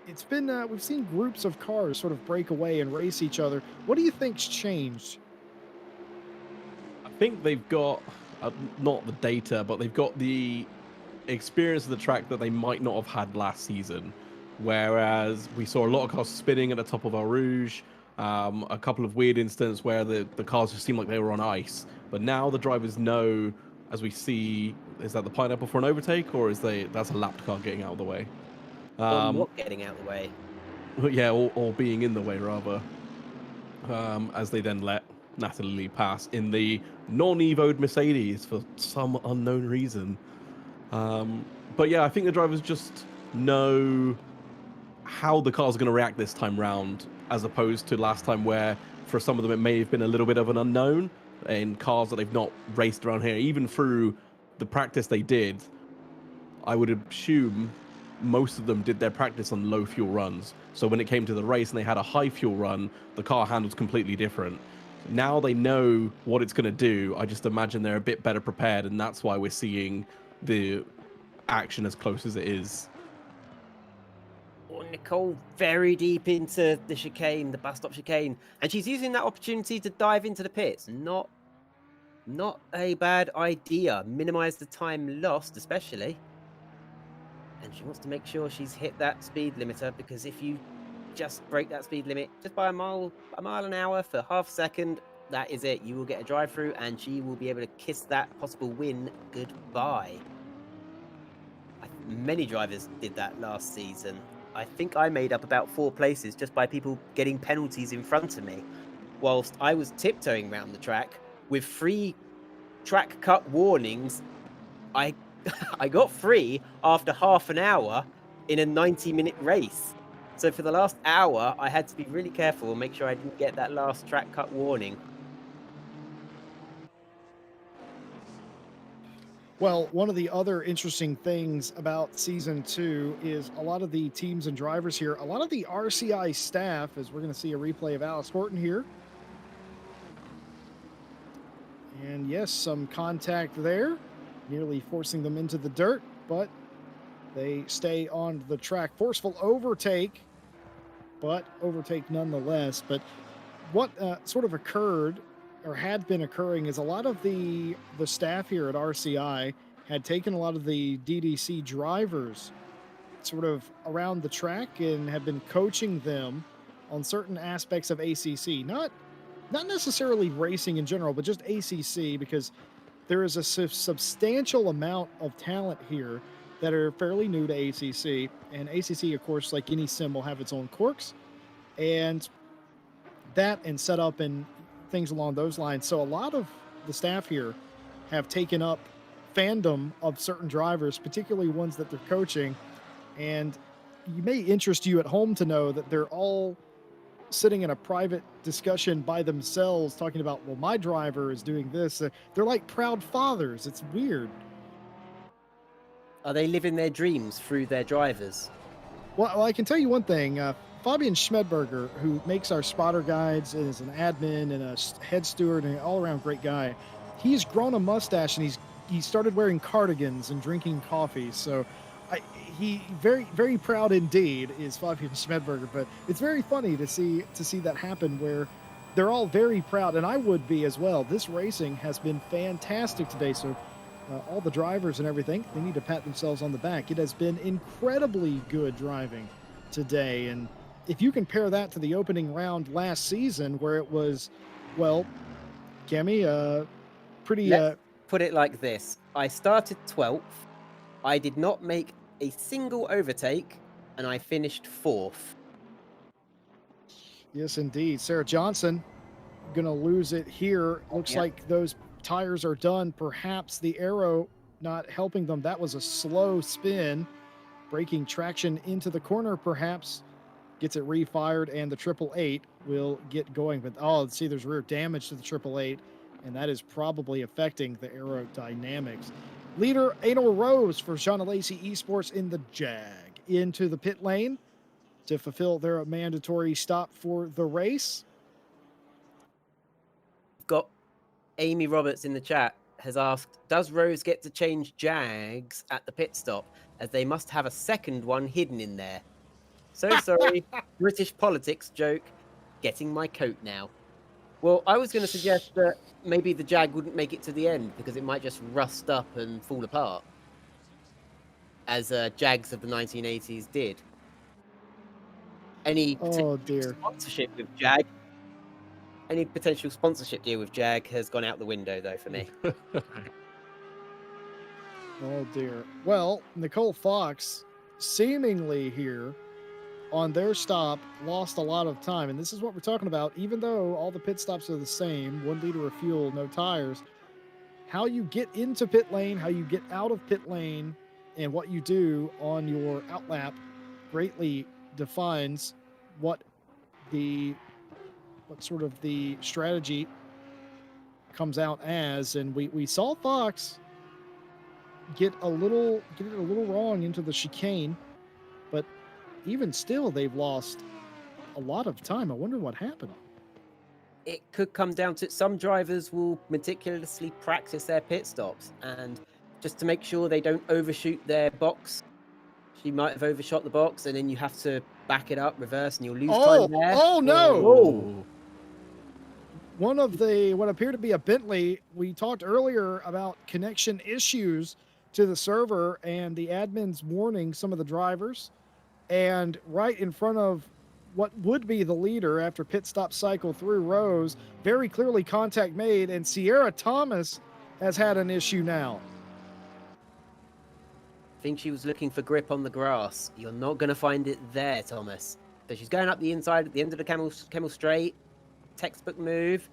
we've seen groups of cars sort of break away and race each other. What do you think's changed? I think they've got not the data, but they've got the experience of the track that they might not have had last season. Whereas we saw a lot of cars spinning at the top of Eau Rouge, a couple of weird instances where the cars just seemed like they were on ice. But now the drivers know, as we see, is that the pineapple for an overtake, or that's a lapped car getting out of the way? What getting out of the way? Yeah, or being in the way, rather. As they then let Natalie Lee pass in the non-evoed Mercedes for some unknown reason. But yeah, I think the drivers just know how the cars are going to react this time round, as opposed to last time where for some of them it may have been a little bit of an unknown in cars that they've not raced around here. Even through the practice they did, I would assume most of them did their practice on low fuel runs. So when it came to the race and they had a high fuel run, the car handles completely different. Now they know what it's going to do. I just imagine they're a bit better prepared, and that's why we're seeing the action as close as it is. Oh, Nicole very deep into the chicane, the bus stop chicane, and she's using that opportunity to dive into the pits. Not Not a bad idea. Minimize the time lost, especially. And she wants to make sure she's hit that speed limiter, because if you just break that speed limit just by a mile an hour for half a second, that is it. You will get a drive through and she will be able to kiss that possible win goodbye. Many drivers did that last season. I think I made up about 4 places just by people getting penalties in front of me, whilst I was tiptoeing around the track with 3 track cut warnings. I I got 3 after half an hour in a 90-minute race. So for the last hour, I had to be really careful and make sure I didn't get that last track cut warning. Well, one of the other interesting things about season 2 is a lot of the teams and drivers here, a lot of the RCI staff, as we're going to see a replay of Alice Horton here. And yes, some contact there, nearly forcing them into the dirt, but they stay on the track. Forceful overtake, but overtake nonetheless. But what sort of occurred or had been occurring is a lot of the staff here at RCI had taken a lot of the DDC drivers sort of around the track and have been coaching them on certain aspects of ACC, not necessarily racing in general, but just ACC, because there is a substantial amount of talent here that are fairly new to ACC. And ACC, of course, like any sim, will have its own quirks and that and setup and things along those lines. So a lot of the staff here have taken up fandom of certain drivers, particularly ones that they're coaching. And you may interest you at home to know that they're all sitting in a private discussion by themselves talking about, well, my driver is doing this. They're like proud fathers. It's weird. Are they living their dreams through their drivers? Well, I can tell you one thing. Fabian Schmedberger, who makes our spotter guides, is an admin and a head steward and an all-around great guy. He's grown a mustache and he started wearing cardigans and drinking coffee. So he very, very proud indeed is Fabian Schmedberger. But it's very funny to see that happen where they're all very proud, and I would be as well. This racing has been fantastic today. So all the drivers and everything, they need to pat themselves on the back. It has been incredibly good driving today. And if you compare that to the opening round last season, where it was, well, Kemi, pretty... Let's put it like this. I started 12th. I did not make a single overtake, and I finished 4th. Yes, indeed. Sarah Johnson going to lose it here. Looks like those tires are done. Perhaps the arrow not helping them. That was a slow spin. Breaking traction into the corner, perhaps. Gets it refired, and the 888 will get going. But, oh, see, there's rear damage to the 888, and that is probably affecting the aerodynamics. Leader Anor Rose for Shauna Lacey Esports in the Jag into the pit lane to fulfill their mandatory stop for the race. Got Amy Roberts in the chat has asked, does Rose get to change Jags at the pit stop, as they must have a second one hidden in there? So sorry, British politics joke. Getting my coat now. Well, I was going to suggest that maybe the Jag wouldn't make it to the end because it might just rust up and fall apart, as Jags of the 1980s did. Any sponsorship with Jag? Any potential sponsorship deal with Jag has gone out the window, though, for me. Oh, dear. Well, Nicole Fox, seemingly here on their stop, lost a lot of time. And this is what we're talking about. Even though all the pit stops are the same, 1 liter of fuel, no tires, how you get into pit lane, how you get out of pit lane, and what you do on your outlap greatly defines what sort of the strategy comes out as. And we saw Fox get it a little wrong into the chicane, but even still, they've lost a lot of time. I wonder what happened. It could come down to some drivers will meticulously practice their pit stops, and just to make sure they don't overshoot their box. She might have overshot the box, and then you have to back it up, reverse, and you'll lose time there. Oh no! Oh. one of the what appeared to be a Bentley. We talked earlier about connection issues to the server and the admins warning some of the drivers. And right in front of what would be the leader after pit stop cycle through Rose, very clearly contact made, and Sierra Thomas has had an issue now. I think she was looking for grip on the grass. You're not going to find it there, Thomas. So she's going up the inside at the end of the camel straight. Textbook move.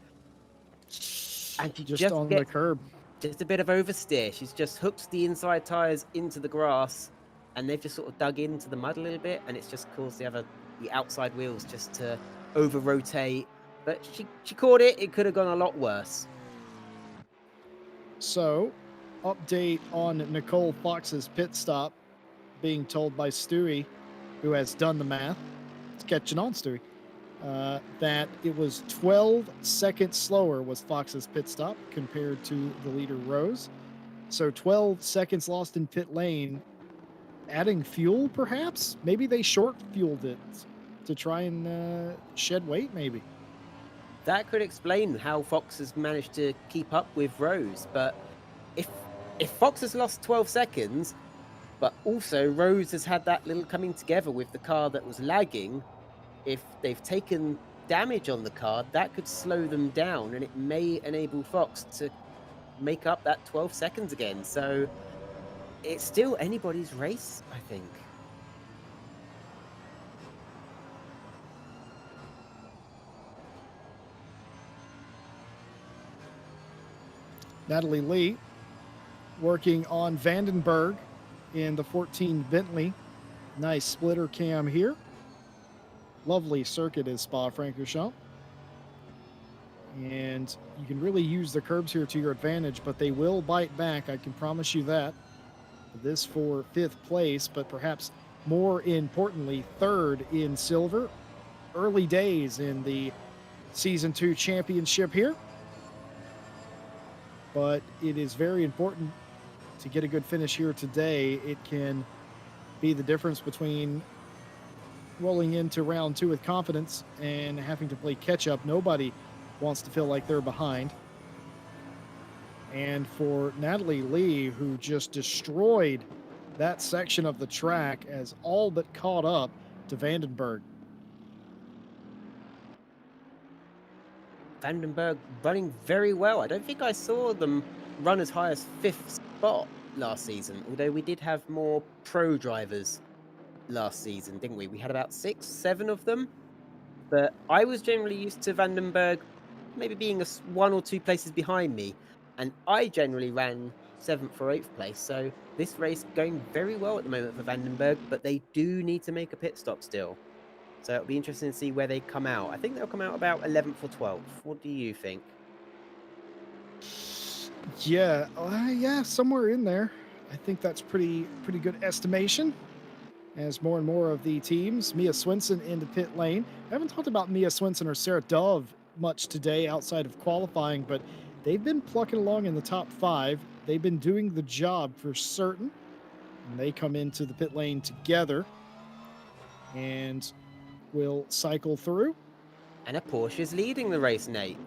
And she just on the curb. Just a bit of oversteer. She's just hooked the inside tires into the grass, and they've just sort of dug into the mud a little bit, and it's just caused the outside wheels just to over rotate. But she caught it. It could have gone a lot worse. So, update on Nicole Fox's pit stop, being told by Stewie, who has done the math. It's catching on, Stewie. That it was 12 seconds slower was Fox's pit stop compared to the leader Rose. So 12 seconds lost in pit lane. Adding fuel, perhaps? Maybe they short fueled it to try and shed weight, maybe. That could explain how Fox has managed to keep up with Rose. But if Fox has lost 12 seconds, but also Rose has had that little coming together with the car that was lagging, if they've taken damage on the car, that could slow them down, and it may enable Fox to make up that 12 seconds again. So it's still anybody's race, I think. Natalie Lee working on Vandenberg in the 14 Bentley. Nice splitter cam here. Lovely circuit is Spa-Francorchamps. And you can really use the curbs here to your advantage, but they will bite back, I can promise you that. This for 5th place, but perhaps more importantly, 3rd in silver. Early days in the Season 2 championship here. But it is very important to get a good finish here today. It can be the difference between rolling into round 2 with confidence and having to play catch up. Nobody wants to feel like they're behind. And for Natalie Lee, who just destroyed that section of the track as all but caught up to Vandenberg. Vandenberg running very well. I don't think I saw them run as high as 5th spot last season, although we did have more pro drivers last season, didn't we? We had about 6, 7 of them. But I was generally used to Vandenberg maybe being 1 or 2 places behind me, and I generally ran 7th or 8th place. So this race going very well at the moment for Vandenberg, but they do need to make a pit stop still. So it'll be interesting to see where they come out. I think they'll come out about 11th or 12th. What do you think? Yeah, somewhere in there. I think that's pretty good estimation. As more and more of the teams, Mia Swinson into pit lane. I haven't talked about Mia Swinson or Sarah Dove much today outside of qualifying, but they've been plucking along in the top 5. They've been doing the job for certain. And they come into the pit lane together and will cycle through. And a Porsche is leading the race, Nate.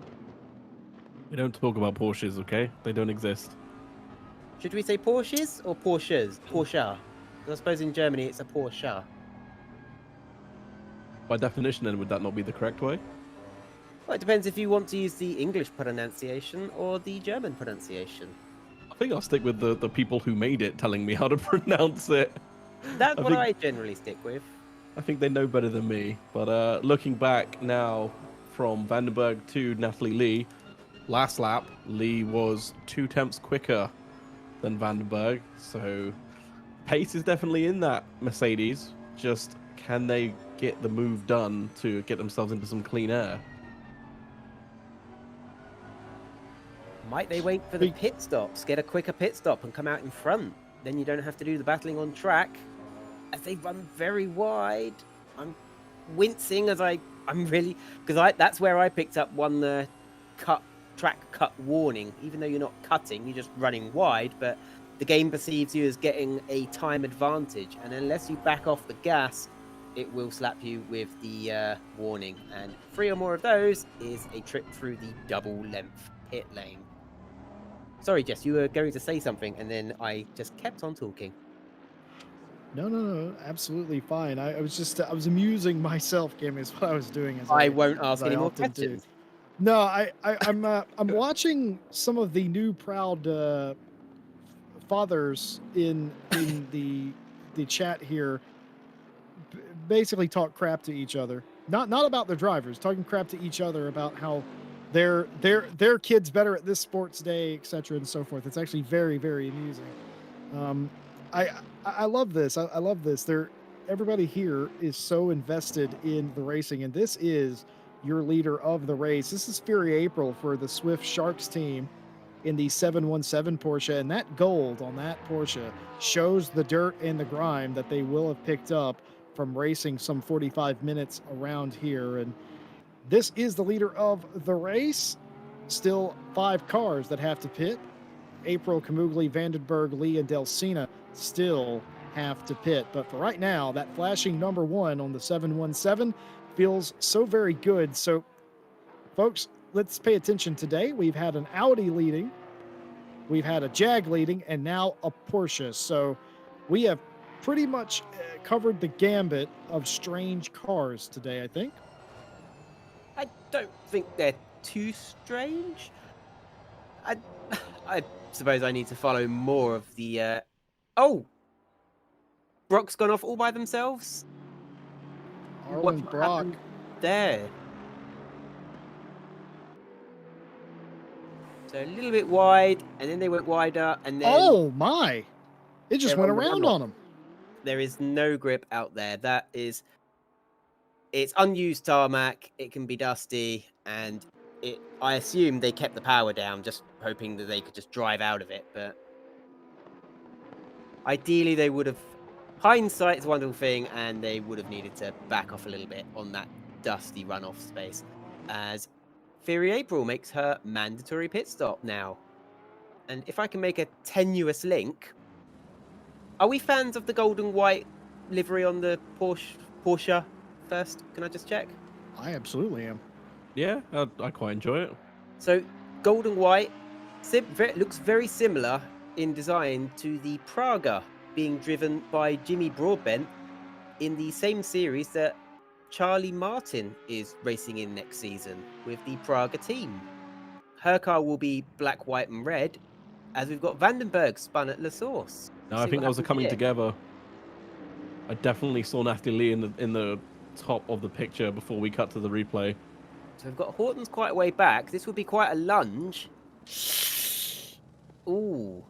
We don't talk about Porsches, okay? They don't exist. Should we say Porsches or Porsches? Porsche. I suppose in Germany it's a Porsche. By definition, then, would that not be the correct way? Well, it depends if you want to use the English pronunciation or the German pronunciation. I think I'll stick with the people who made it telling me how to pronounce it. That's what I generally stick with. I think they know better than me. But looking back now from Vandenberg to Natalie Lee, last lap, Lee was 2 tenths quicker than Vandenberg. So pace is definitely in that Mercedes. Just can they get the move done to get themselves into some clean air? Might they wait for the pit stops, get a quicker pit stop and come out in front? Then you don't have to do the battling on track. As they run very wide, I'm wincing as I'm really, because that's where I picked up the track cut warning. Even though you're not cutting, you're just running wide, but the game perceives you as getting a time advantage, and unless you back off the gas, it will slap you with the warning. And 3 or more of those is a trip through the double length pit lane. Sorry, Jess, you were going to say something, and then I just kept on talking. No, absolutely fine. I was amusing myself, Kim, is what I was doing. I won't ask as I any more often do. questions. No, I'm watching some of the new proud fathers in the chat here basically talk crap to each other. Not about their drivers, talking crap to each other about how their kid's better at this sports day, etc. and so forth. It's actually very, very amusing. I love this. I love this. Everybody here is so invested in the racing, and this is your leader of the race. This is Fury April for the Swift Sharks team in the 717 Porsche, and that gold on that Porsche shows the dirt and the grime that they will have picked up from racing some 45 minutes around here. And this is the leader of the race. Still 5 cars that have to pit. April, Kamugli, Vandenberg, Lee, and Delsina still have to pit. But for right now, that flashing number 1 on the 717 feels so very good. So, folks, let's pay attention today. We've had an Audi leading, we've had a Jag leading, and now a Porsche. So we have pretty much covered the gambit of strange cars today, I think. I don't think they're too strange. I suppose I need to follow more of the... Oh! Brock's gone off all by themselves? Arlen What Brock. happened there? So a little bit wide, and then they went wider, and then... Oh, my! It just went around on them. There is no grip out there. That is... It's unused tarmac, it can be dusty, and I assume they kept the power down, just hoping that they could just drive out of it, but... Ideally, they would have... Hindsight's a wonderful thing, and they would have needed to back off a little bit on that dusty runoff space, as Fury April makes her mandatory pit stop now. And if I can make a tenuous link... Are we fans of the gold and white livery on the Porsche first? Can I just check? I absolutely am. Yeah, I quite enjoy it. So, gold and white looks very similar in design to the Praga being driven by Jimmy Broadbent in the same series that Charlie Martin is racing in next season with the Praga team. Her car will be black, white, and red, as we've got Vandenberg spun at La Source. No, I think those are coming together. I definitely saw Natty Lee in the top of the picture before we cut to the replay. So we've got Horton's quite a way back. This would be quite a lunge. Ooh.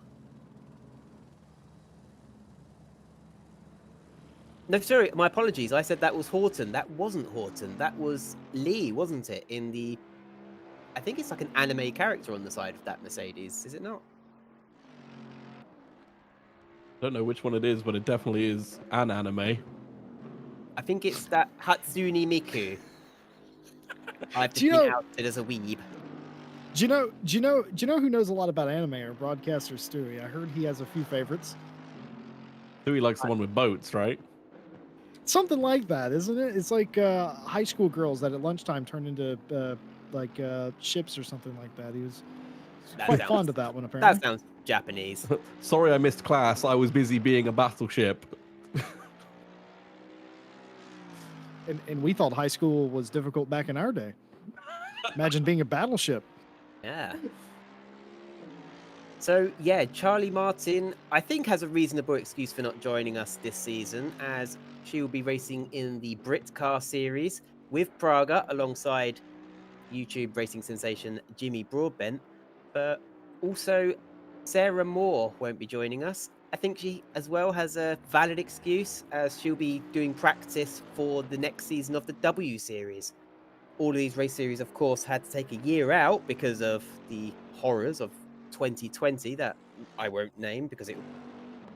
No, sorry, my apologies. I said that was Horton. That wasn't Horton. That was Lee, wasn't it? In the... I think it's like an anime character on the side of that Mercedes, is it not? I don't know which one it is, but it definitely is an anime. I think it's that Hatsune Miku. I've just been outed as a weeb. Do you know who knows a lot about anime? Or broadcaster Stewie. I heard he has a few favorites. Stewie likes the one with boats, right? Something like that, isn't it? It's like high school girls that at lunchtime turn into ships or something like that. He was quite fond of that one, apparently. That sounds Japanese. Sorry I missed class. I was busy being a battleship. And we thought high school was difficult back in our day. Imagine being a battleship. Yeah. So, yeah, Charlie Martin, I think, has a reasonable excuse for not joining us this season, as she will be racing in the Brit Car Series with Praga alongside YouTube racing sensation Jimmy Broadbent. But also, Sarah Moore won't be joining us. I think she, as well, has a valid excuse, as she'll be doing practice for the next season of the W Series. All of these race series, of course, had to take a year out because of the horrors of 2020 that I won't name, because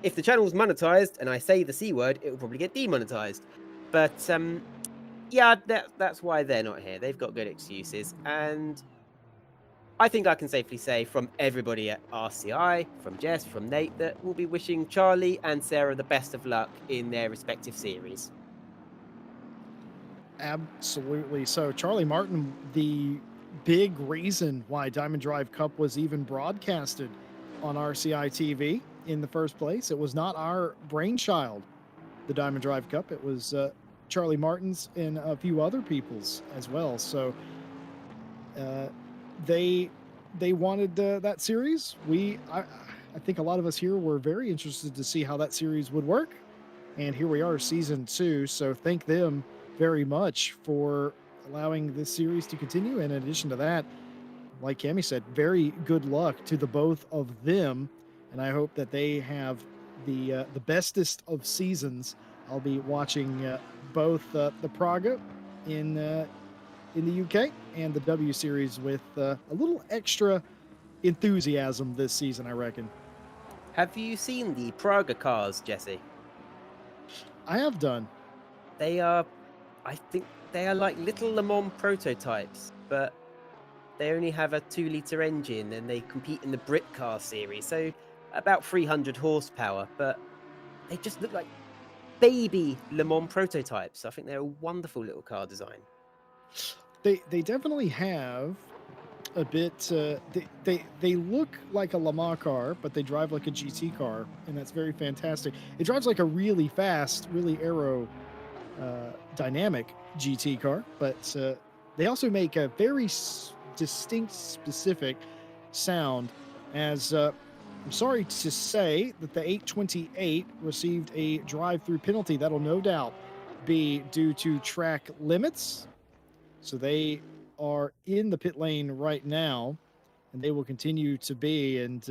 if the channel was monetized and I say the C word, it will probably get demonetized. But yeah, that's why they're not here. They've got good excuses, and I think I can safely say from everybody at RCI, from Jess, from Nate, that we'll be wishing Charlie and Sarah the best of luck in their respective series. Absolutely. So Charlie Martin, the big reason why Diamond Drive Cup was even broadcasted on RCI TV in the first place. It was not our brainchild, the Diamond Drive Cup. It was Charlie Martin's and a few other people's as well. So they wanted that series. I think a lot of us here were very interested to see how that series would work, and here we are, season 2. So thank them very much for allowing this series to continue. And in addition to that, like Cami said, very good luck to the both of them, and I hope that they have the bestest of seasons. I'll be watching both the Praga in the UK and the W Series with a little extra enthusiasm this season, I reckon. Have you seen the Praga cars, Jesse? I have done. They are, I think they are like little Le Mans prototypes, but they only have a 2-litre engine and they compete in the Brit car series, so about 300 horsepower, but they just look like baby Le Mans prototypes. I think they're a wonderful little car design. They definitely have a bit. They look like a Le Mans car, but they drive like a GT car, and that's very fantastic. It drives like a really fast, really dynamic GT car, but they also make a very distinct, specific sound. As I'm sorry to say that the 828 received a drive-through penalty. That'll no doubt be due to track limits. So they are in the pit lane right now, and they will continue to be. And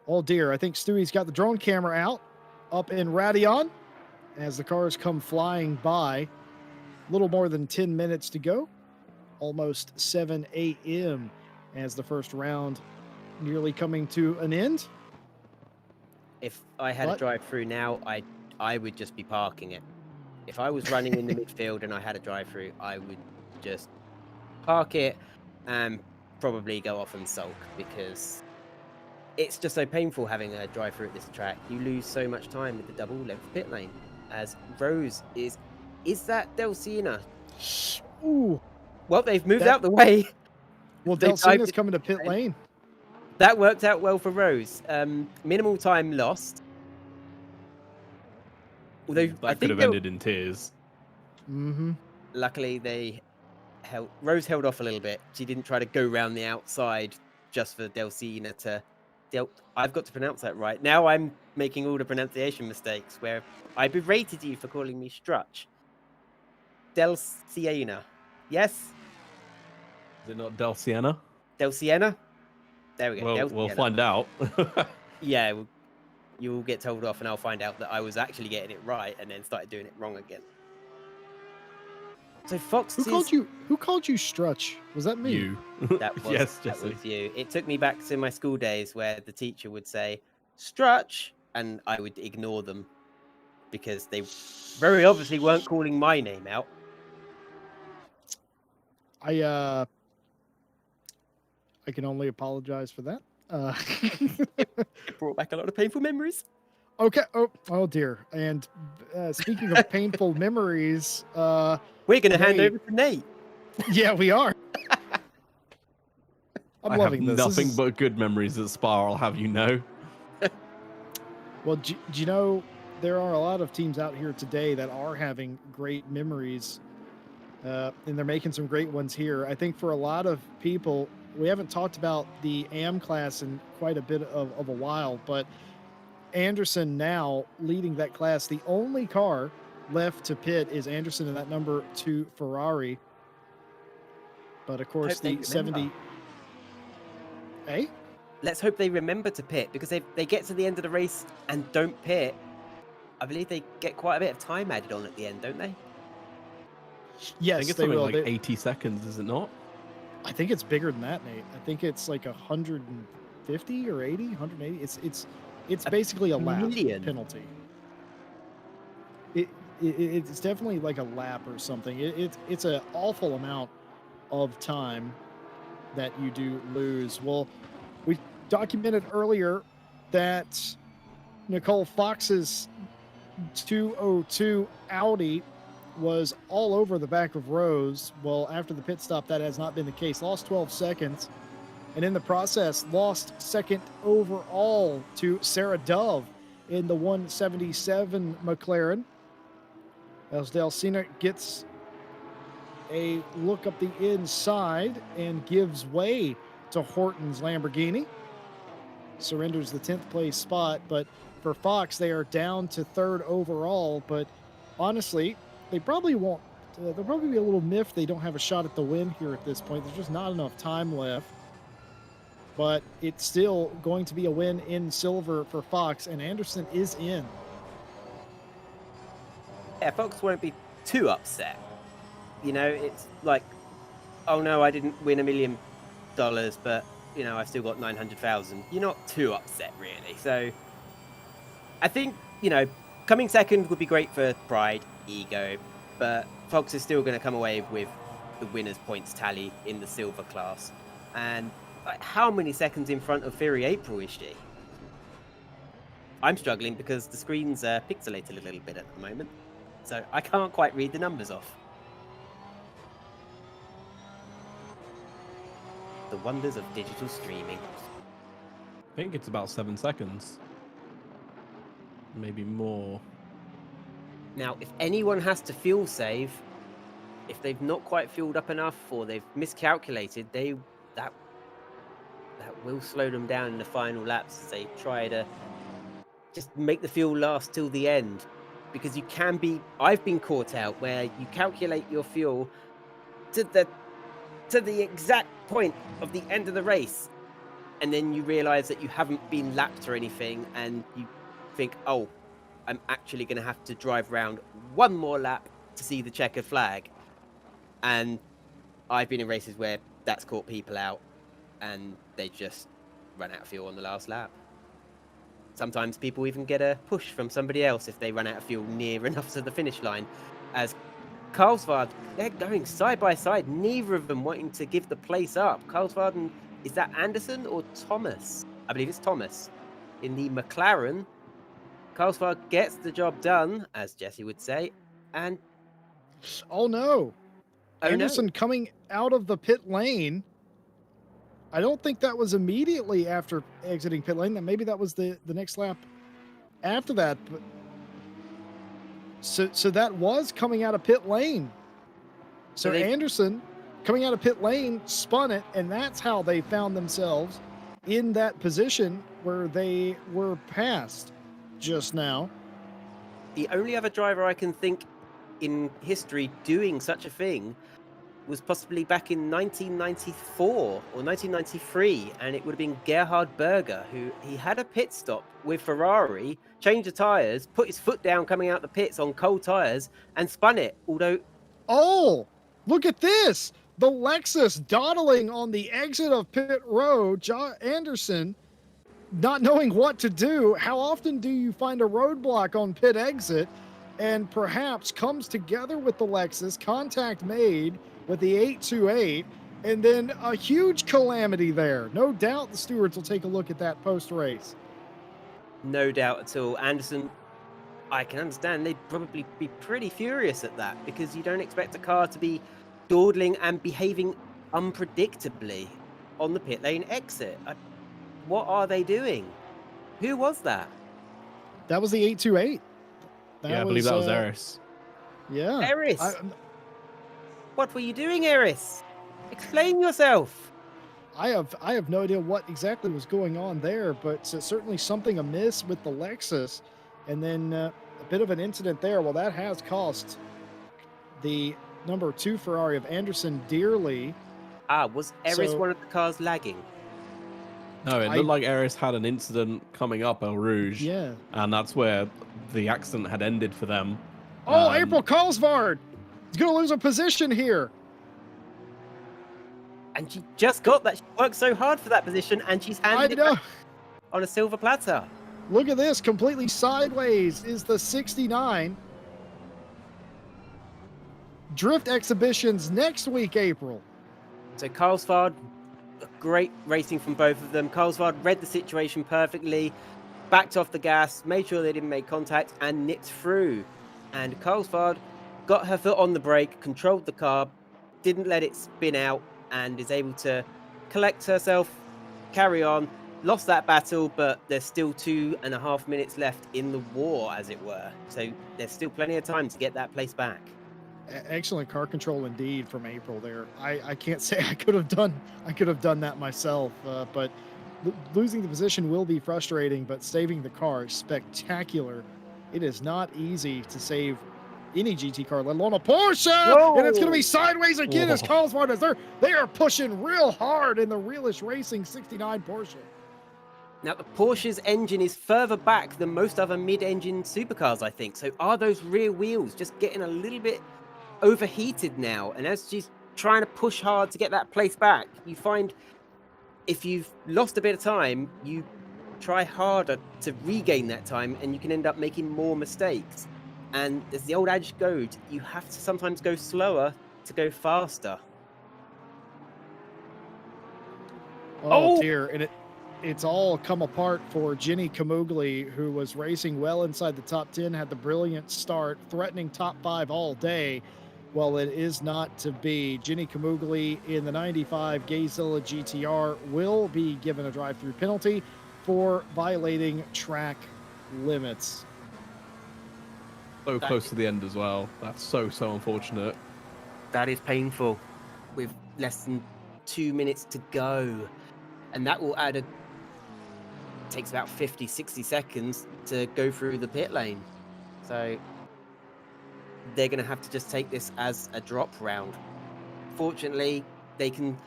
oh dear, I think Stewie's got the drone camera out up in Radion as the cars come flying by. A little more than 10 minutes to go, almost 7 a.m. as the first round nearly coming to an end. If I had a drive-through now, I would just be parking it. If I was running in the midfield and I had a drive-through, I would just park it and probably go off and sulk, because it's just so painful having a drive-through at this track. You lose so much time with the double-length pit lane. As Rose is that Del Siena? Ooh. Well, they've moved out the way. Well, Del Siena's coming to pit lane. That worked out well for Rose. Minimal time lost. Although that could have ended in tears. Mm-hmm. Luckily, Rose held off a little bit. She didn't try to go round the outside just for Del Siena to. I've got to pronounce that right. Now I'm making all the pronunciation mistakes where I berated you for calling me Strutch. Del Siena. Yes? Is it not Del Siena? Del Siena? There we go. Well, we'll find out. Yeah, you'll get told off and I'll find out that I was actually getting it right and then started doing it wrong again. So Fox, Who called you Strutch? Was that me? You. That was, yes, that Jesse. was you. It took me back to my school days where the teacher would say Strutch and I would ignore them because they very obviously weren't calling my name out. I can only apologize for that. It brought back a lot of painful memories. Okay. Oh dear. And speaking of painful memories, we're going to hand over to Nate. Yeah, we are. I'm loving have this. Nothing but good memories at Spa, I'll have you know. Well, do you know, there are a lot of teams out here today that are having great memories, and they're making some great ones here. I think for a lot of people, we haven't talked about the AM class in quite a bit of a while, but Anderson now leading that class. The only car left to pit is Anderson in that number 2 Ferrari. But of course, the 70. Hey? Let's hope they remember to pit, because they get to the end of the race and don't pit. I believe they get quite a bit of time added on at the end, don't they? Yes, I think it's they something will. like 80 seconds, is it not? I think it's bigger than that, Nate. I think it's like 150 or 80, 180. It's basically a lap penalty. It's definitely like a lap or something. It's an awful amount of time that you do lose. Well, we documented earlier that Nicole Fox's 202 Audi was all over the back of Rose. Well, after the pit stop, that has not been the case. Lost 12 seconds. And in the process, lost second overall to Sarah Dove in the 177 McLaren. As Delcina gets a look up the inside and gives way to Horton's Lamborghini. Surrenders the 10th place spot, but for Fox, they are down to third overall. But honestly, they probably won't. They'll probably be a little miffed they don't have a shot at the win here at this point. There's just not enough time left. But it's still going to be a win in silver for Fox, and Anderson is in. Yeah, Fox won't be too upset. You know, it's like, oh no, I didn't win $1 million, but you know, I've still got 900,000. You're not too upset, really. So I think, you know, coming second would be great for pride, ego, but Fox is still going to come away with the winner's points tally in the silver class. And how many seconds in front of Fury April is she? I'm struggling because the screen's pixelated a little bit at the moment, so I can't quite read the numbers off. The wonders of digital streaming. I think it's about 7 seconds. Maybe more. Now, if anyone has to fuel save, if they've not quite fueled up enough or they've miscalculated, that will slow them down in the final laps as they try to just make the fuel last till the end. Because you can be, I've been caught out where you calculate your fuel to the exact point of the end of the race, and then you realize that you haven't been lapped or anything, and you think, oh, I'm actually going to have to drive around one more lap to see the checkered flag. And I've been in races where that's caught people out and they just run out of fuel on the last lap. Sometimes people even get a push from somebody else if they run out of fuel near enough to the finish line. As Karlsvard, they're going side by side, neither of them wanting to give the place up. Karlsvard and, is that Anderson or Thomas? I believe it's Thomas. In the McLaren, Karlsvard gets the job done, as Jesse would say, and... Oh no! Anderson coming out of the pit lane. I don't think that was immediately after exiting pit lane. Maybe that was the next lap after that. But so that was coming out of pit lane. So Anderson coming out of pit lane spun it, and that's how they found themselves in that position where they were passed just now. The only other driver I can think in history doing such a thing was possibly back in 1994 or 1993, and it would have been Gerhard Berger, who he had a pit stop with Ferrari, changed the tyres, put his foot down coming out the pits on cold tyres, and spun it, although... Oh, look at this! The Lexus dawdling on the exit of pit road. Anderson not knowing what to do. How often do you find a roadblock on pit exit and perhaps comes together with the Lexus, contact made with the 828, and then a huge calamity there? No doubt the stewards will take a look at that post-race. No doubt at all. Anderson, I can understand they'd probably be pretty furious at that, because you don't expect a car to be dawdling and behaving unpredictably on the pit lane exit. What are they doing? Who was that? That was the 828. I believe that was Eris. Yeah. Eris? What were you doing, Eris? Explain yourself. I have no idea what exactly was going on there, but certainly something amiss with the Lexus. And then a bit of an incident there. Well, that has cost the number 2 Ferrari of Anderson dearly. Was Eris one of the cars lagging? No, it looked like Eris had an incident coming up El Rouge. Yeah. And that's where the accident had ended for them. Oh, April Karlsvard! He's going to lose a position here. And she just got that. She worked so hard for that position, and she's handed it back on a silver platter. Look at this. Completely sideways is the 69. Drift exhibitions next week, April. So Karlsvard, great racing from both of them. Karlsvard read the situation perfectly, backed off the gas, made sure they didn't make contact, and nipped through. And Karlsvard got her foot on the brake, controlled the car, didn't let it spin out, and is able to collect herself, carry on. Lost that battle, but there's still 2.5 minutes left in the war, as it were. So there's still plenty of time to get that place back. Excellent car control indeed from April there. I can't say I could have done that myself, but losing the position will be frustrating, but saving the car spectacular. It is not easy to save any GT car, let alone a Porsche. Whoa! And it's going to be sideways again as Whoa. Carlos Martinez. They are pushing real hard in the Realish Racing 69 Porsche. Now, the Porsche's engine is further back than most other mid-engine supercars, I think. So are those rear wheels just getting a little bit overheated now? And as she's trying to push hard to get that place back, you find if you've lost a bit of time, you try harder to regain that time, and you can end up making more mistakes. And as the old adage goes, you have to sometimes go slower to go faster. Oh dear. And it's all come apart for Jenny Kamugli, who was racing well inside the top 10, had the brilliant start, threatening top 5 all day. Well, it is not to be. Jenny Kamugli in the 95 Gayzilla GTR will be given a drive-through penalty for violating track limits. So close to the end as well. That's so unfortunate. That is painful with less than 2 minutes to go. And that will add takes about 50, 60 seconds to go through the pit lane. So they're going to have to just take this as a drop round. Fortunately, they can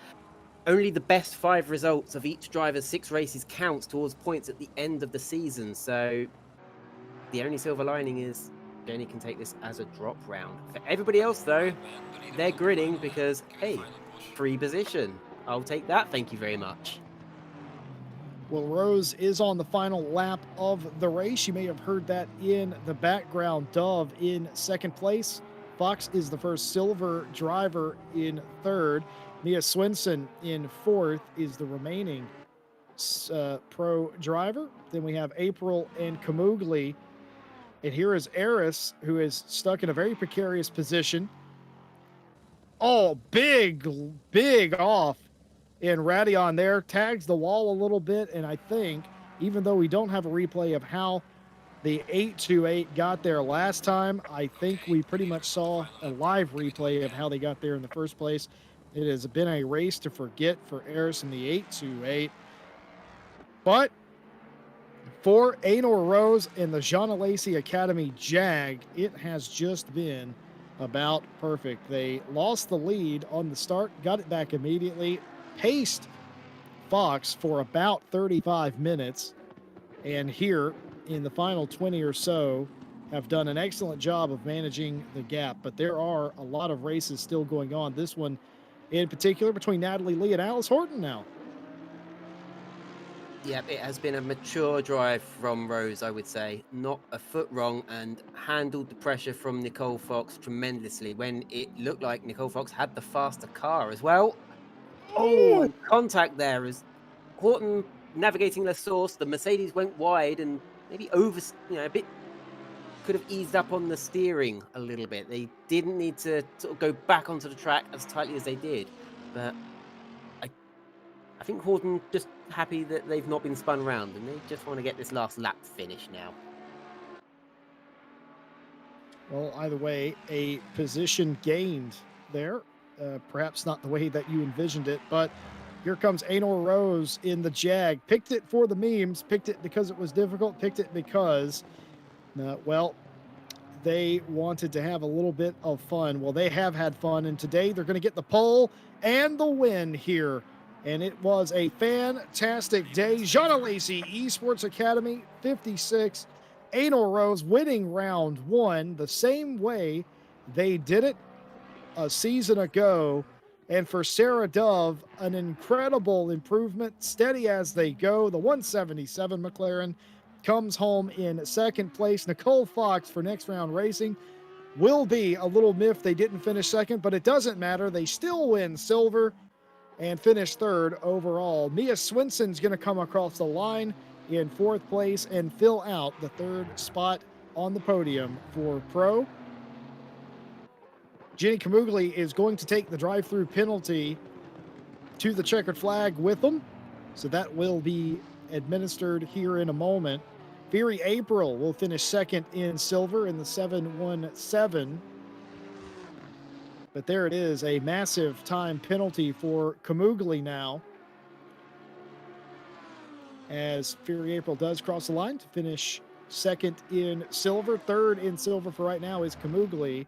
only the best 5 results of each driver's 6 races counts towards points at the end of the season. So the only silver lining is Jenny can take this as a drop round. For everybody else, though, they're grinning because, hey, free position. I'll take that. Thank you very much. Well, Rose is on the final lap of the race. You may have heard that in the background. Dove in second place. Fox is the first silver driver in third. Mia Swinson in fourth is the remaining pro driver. Then we have April and Kamugli. And here is Eris, who is stuck in a very precarious position. Oh, big off. And Radion there tags the wall a little bit, and I think, even though we don't have a replay of how the 828 got there last time, I think we pretty much saw a live replay of how they got there in the first place. It has been a race to forget for Eris in the 828. But for Anor Rose and the Jean Alesi Academy Jag, it has just been about perfect. They lost the lead on the start, got it back immediately, paced Fox for about 35 minutes, and here in the final 20 or so have done an excellent job of managing the gap. But there are a lot of races still going on. This one in particular between Natalie Lee and Alice Horton now. Yep, it has been a mature drive from Rose, I would say. Not a foot wrong, and handled the pressure from Nicole Fox tremendously when it looked like Nicole Fox had the faster car as well. Oh, and contact there as Horton navigating the source. The Mercedes went wide and maybe over, a bit, could have eased up on the steering a little bit. They didn't need to sort of go back onto the track as tightly as they did. But I think Horton just happy that they've not been spun around and they just want to get this last lap finished now. Well, either way, a position gained there. Perhaps not the way that you envisioned it, but here comes Anor Rose in the Jag. Picked it for the memes, picked it because it was difficult, picked it because, they wanted to have a little bit of fun. Well, they have had fun, and today they're going to get the pole and the win here. And it was a fantastic day. Jean Alesi Esports Academy 56. Anor Rose winning round 1 the same way they did it a season ago. And for Sarah Dove, an incredible improvement, steady as they go. The 177 McLaren comes home in second place. Nicole Fox for Next Round Racing will be a little miffed they didn't finish second, but it doesn't matter. They still win silver and finish third overall. Mia Swinson's going to come across the line in fourth place and fill out the third spot on the podium for Pro. Jenny Camugli is going to take the drive-through penalty to the checkered flag with them. So that will be administered here in a moment. Fury April will finish second in silver in the 717. But there it is, a massive time penalty for Camugli now, as Fury April does cross the line to finish second in silver. Third in silver for right now is Camugli,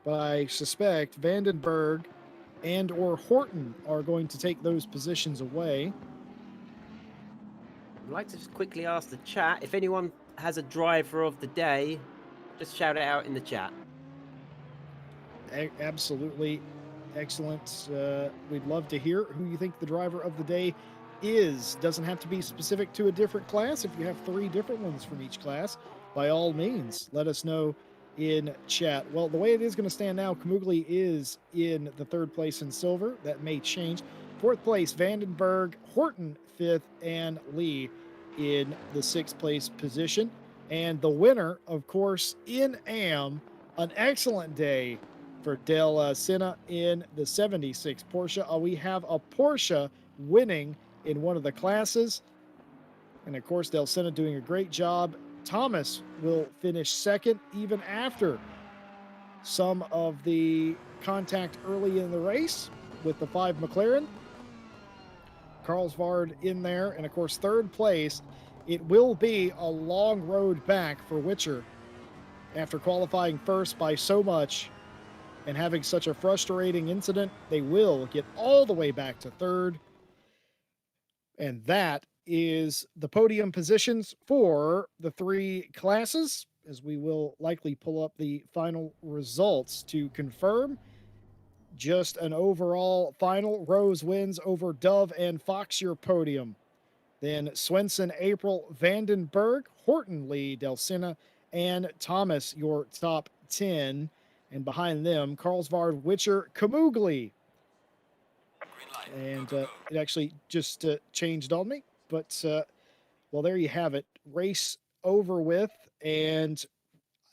but I suspect Vandenberg and or Horton are going to take those positions away. I'd like to just quickly ask the chat if anyone has a driver of the day, just shout it out in the chat. Absolutely excellent. We'd love to hear who you think the driver of the day is. Doesn't have to be specific to a different class. If you have 3 different ones from each class, by all means, let us know in chat. Well, the way it is going to stand now, Camugli is in the 3rd place in silver. That may change. 4th place, Vandenberg, Horton 5th, and Lee in the 6th place position. And the winner, of course, in AM, an excellent day for Del Senna in the 76 Porsche. We have a Porsche winning in one of the classes. And of course, Del Senna doing a great job. Thomas will finish second even after some of the contact early in the race with the 5 McLaren. Carlsvard in there. And of course, 3rd place. It will be a long road back for Witcher after qualifying first by so much and having such a frustrating incident. They will get all the way back to 3rd. And that is the podium positions for the 3 classes, as we will likely pull up the final results to confirm. Just an overall final. Rose wins over Dove and Fox, your podium. Then Swenson, April, Vandenberg, Horton, Lee, Del Senna, and Thomas, your top 10. And behind them, Carlsvard, Witcher, Camugli. And it actually just changed on me. But, well, there you have it. Race over with. And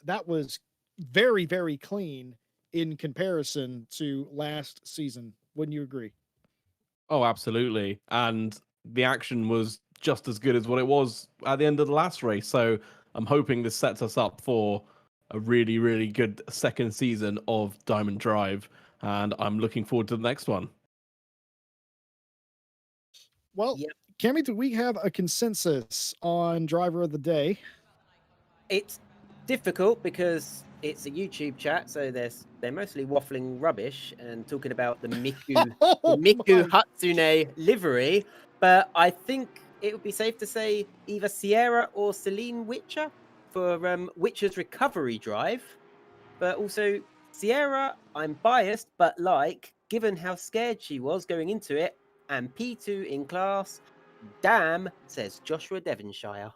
that was very, very clean in comparison to last season. Wouldn't you agree? Oh, absolutely. And the action was just as good as what it was at the end of the last race. So I'm hoping this sets us up for a really, really good second season of Diamond Drive. And I'm looking forward to the next one. Well, Yep. Cammy, do we have a consensus on driver of the day? It's difficult because it's a YouTube chat, so they're mostly waffling rubbish and talking about the Miku Oh, Miku my. Hatsune livery. But I think it would be safe to say either Sierra or Celine Witcher for Witcher's recovery drive. But also Sierra, I'm biased, but given how scared she was going into it, and P2 in class, damn, says Joshua Devonshire.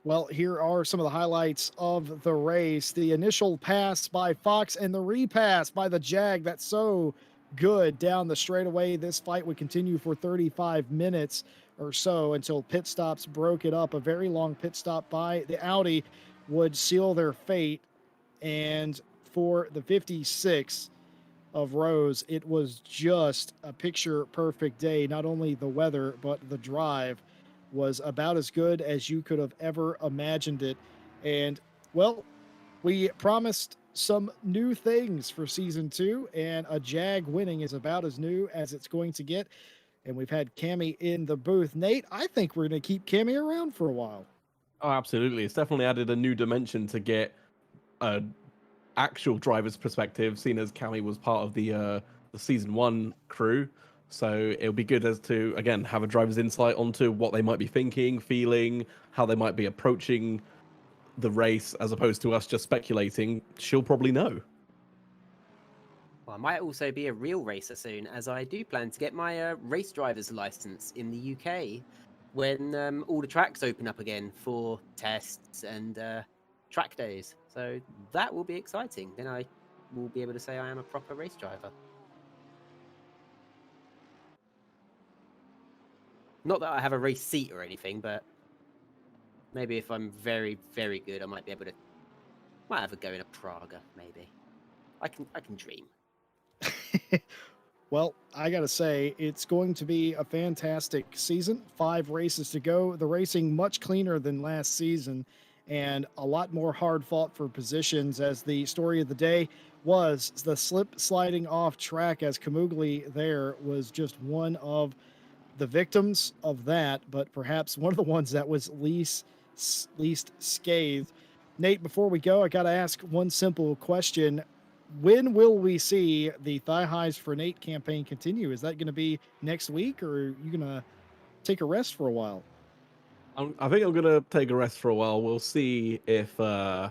Well, here are some of the highlights of the race. The initial pass by Fox and the repass by the Jag. That's so good down the straightaway. This fight would continue for 35 minutes or so until pit stops broke it up. A very long pit stop by the Audi would seal their fate. And for the 56 of Rose, it was just a picture perfect day. Not only the weather, but the drive was about as good as you could have ever imagined it. And, well, we promised some new things for season 2, and a Jag winning is about as new as it's going to get. And we've had Cammy in the booth. Nate, I think we're going to keep Cammy around for a while. Oh, absolutely. It's definitely added a new dimension to get a actual driver's perspective, seen as Cammy was part of the season 1 crew. So it'll be good as to, again, have a driver's insight onto what they might be thinking, feeling, how they might be approaching the race, as opposed to us just speculating. She'll probably know. Well, I might also be a real racer soon, as I do plan to get my race driver's license in the UK when all the tracks open up again for tests and track days. So that will be exciting. Then I will be able to say I am a proper race driver. Not that I have a race seat or anything, but maybe if I'm very, very good, I might be able to. Might have a go in a Praga, maybe. I can dream. Well, I got to say, it's going to be a fantastic season. 5 races to go. The racing much cleaner than last season and a lot more hard fought for positions, as the story of the day was the slip sliding off track, as Kamugli there was just one of the victims of that, but perhaps one of the ones that was least scathed. Nate, before we go, I got to ask one simple question. When will we see the Thigh Highs for Nate campaign continue? Is that going to be next week, or are you going to take a rest for a while? I think I'm gonna take a rest for a while. We'll see if something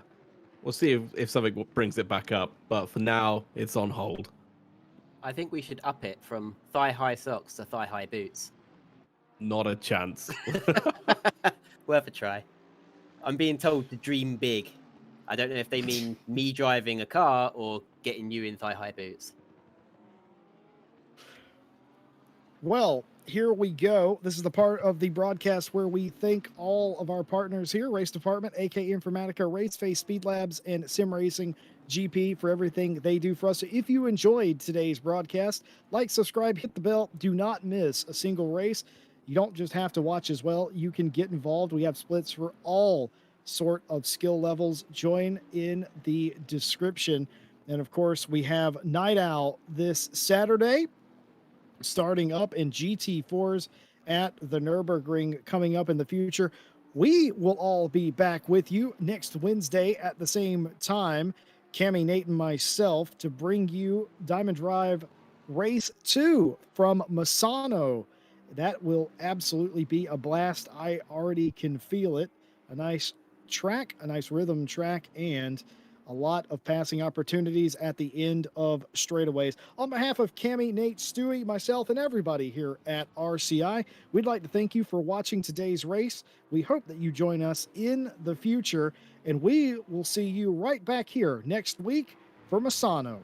brings it back up. But for now, it's on hold. I think we should up it from thigh-high socks to thigh-high boots. Not a chance. Worth a try. I'm being told to dream big. I don't know if they mean me driving a car or getting you in thigh-high boots. Well, here we go. This is the part of the broadcast where we thank all of our partners here: Race Department, AK Informatica, Raceface, Speed Labs, and Sim Racing GP for everything they do for us. So if you enjoyed today's broadcast, like, subscribe, hit the bell. Do not miss a single race. You don't just have to watch as well. You can get involved. We have splits for all sort of skill levels. Join in the description. And of course, we have Night Owl this Saturday, starting up in GT4s at the Nürburgring coming up in the future. We will all be back with you next Wednesday at the same time, Cammy, Nate, and myself, to bring you Diamond Drive Race 2 from Misano. That will absolutely be a blast. I already can feel it. A nice track, a nice rhythm track, and a lot of passing opportunities at the end of straightaways. On behalf of Cammy, Nate, Stewie, myself, and everybody here at RCI, we'd like to thank you for watching today's race. We hope that you join us in the future, and we will see you right back here next week for Misano.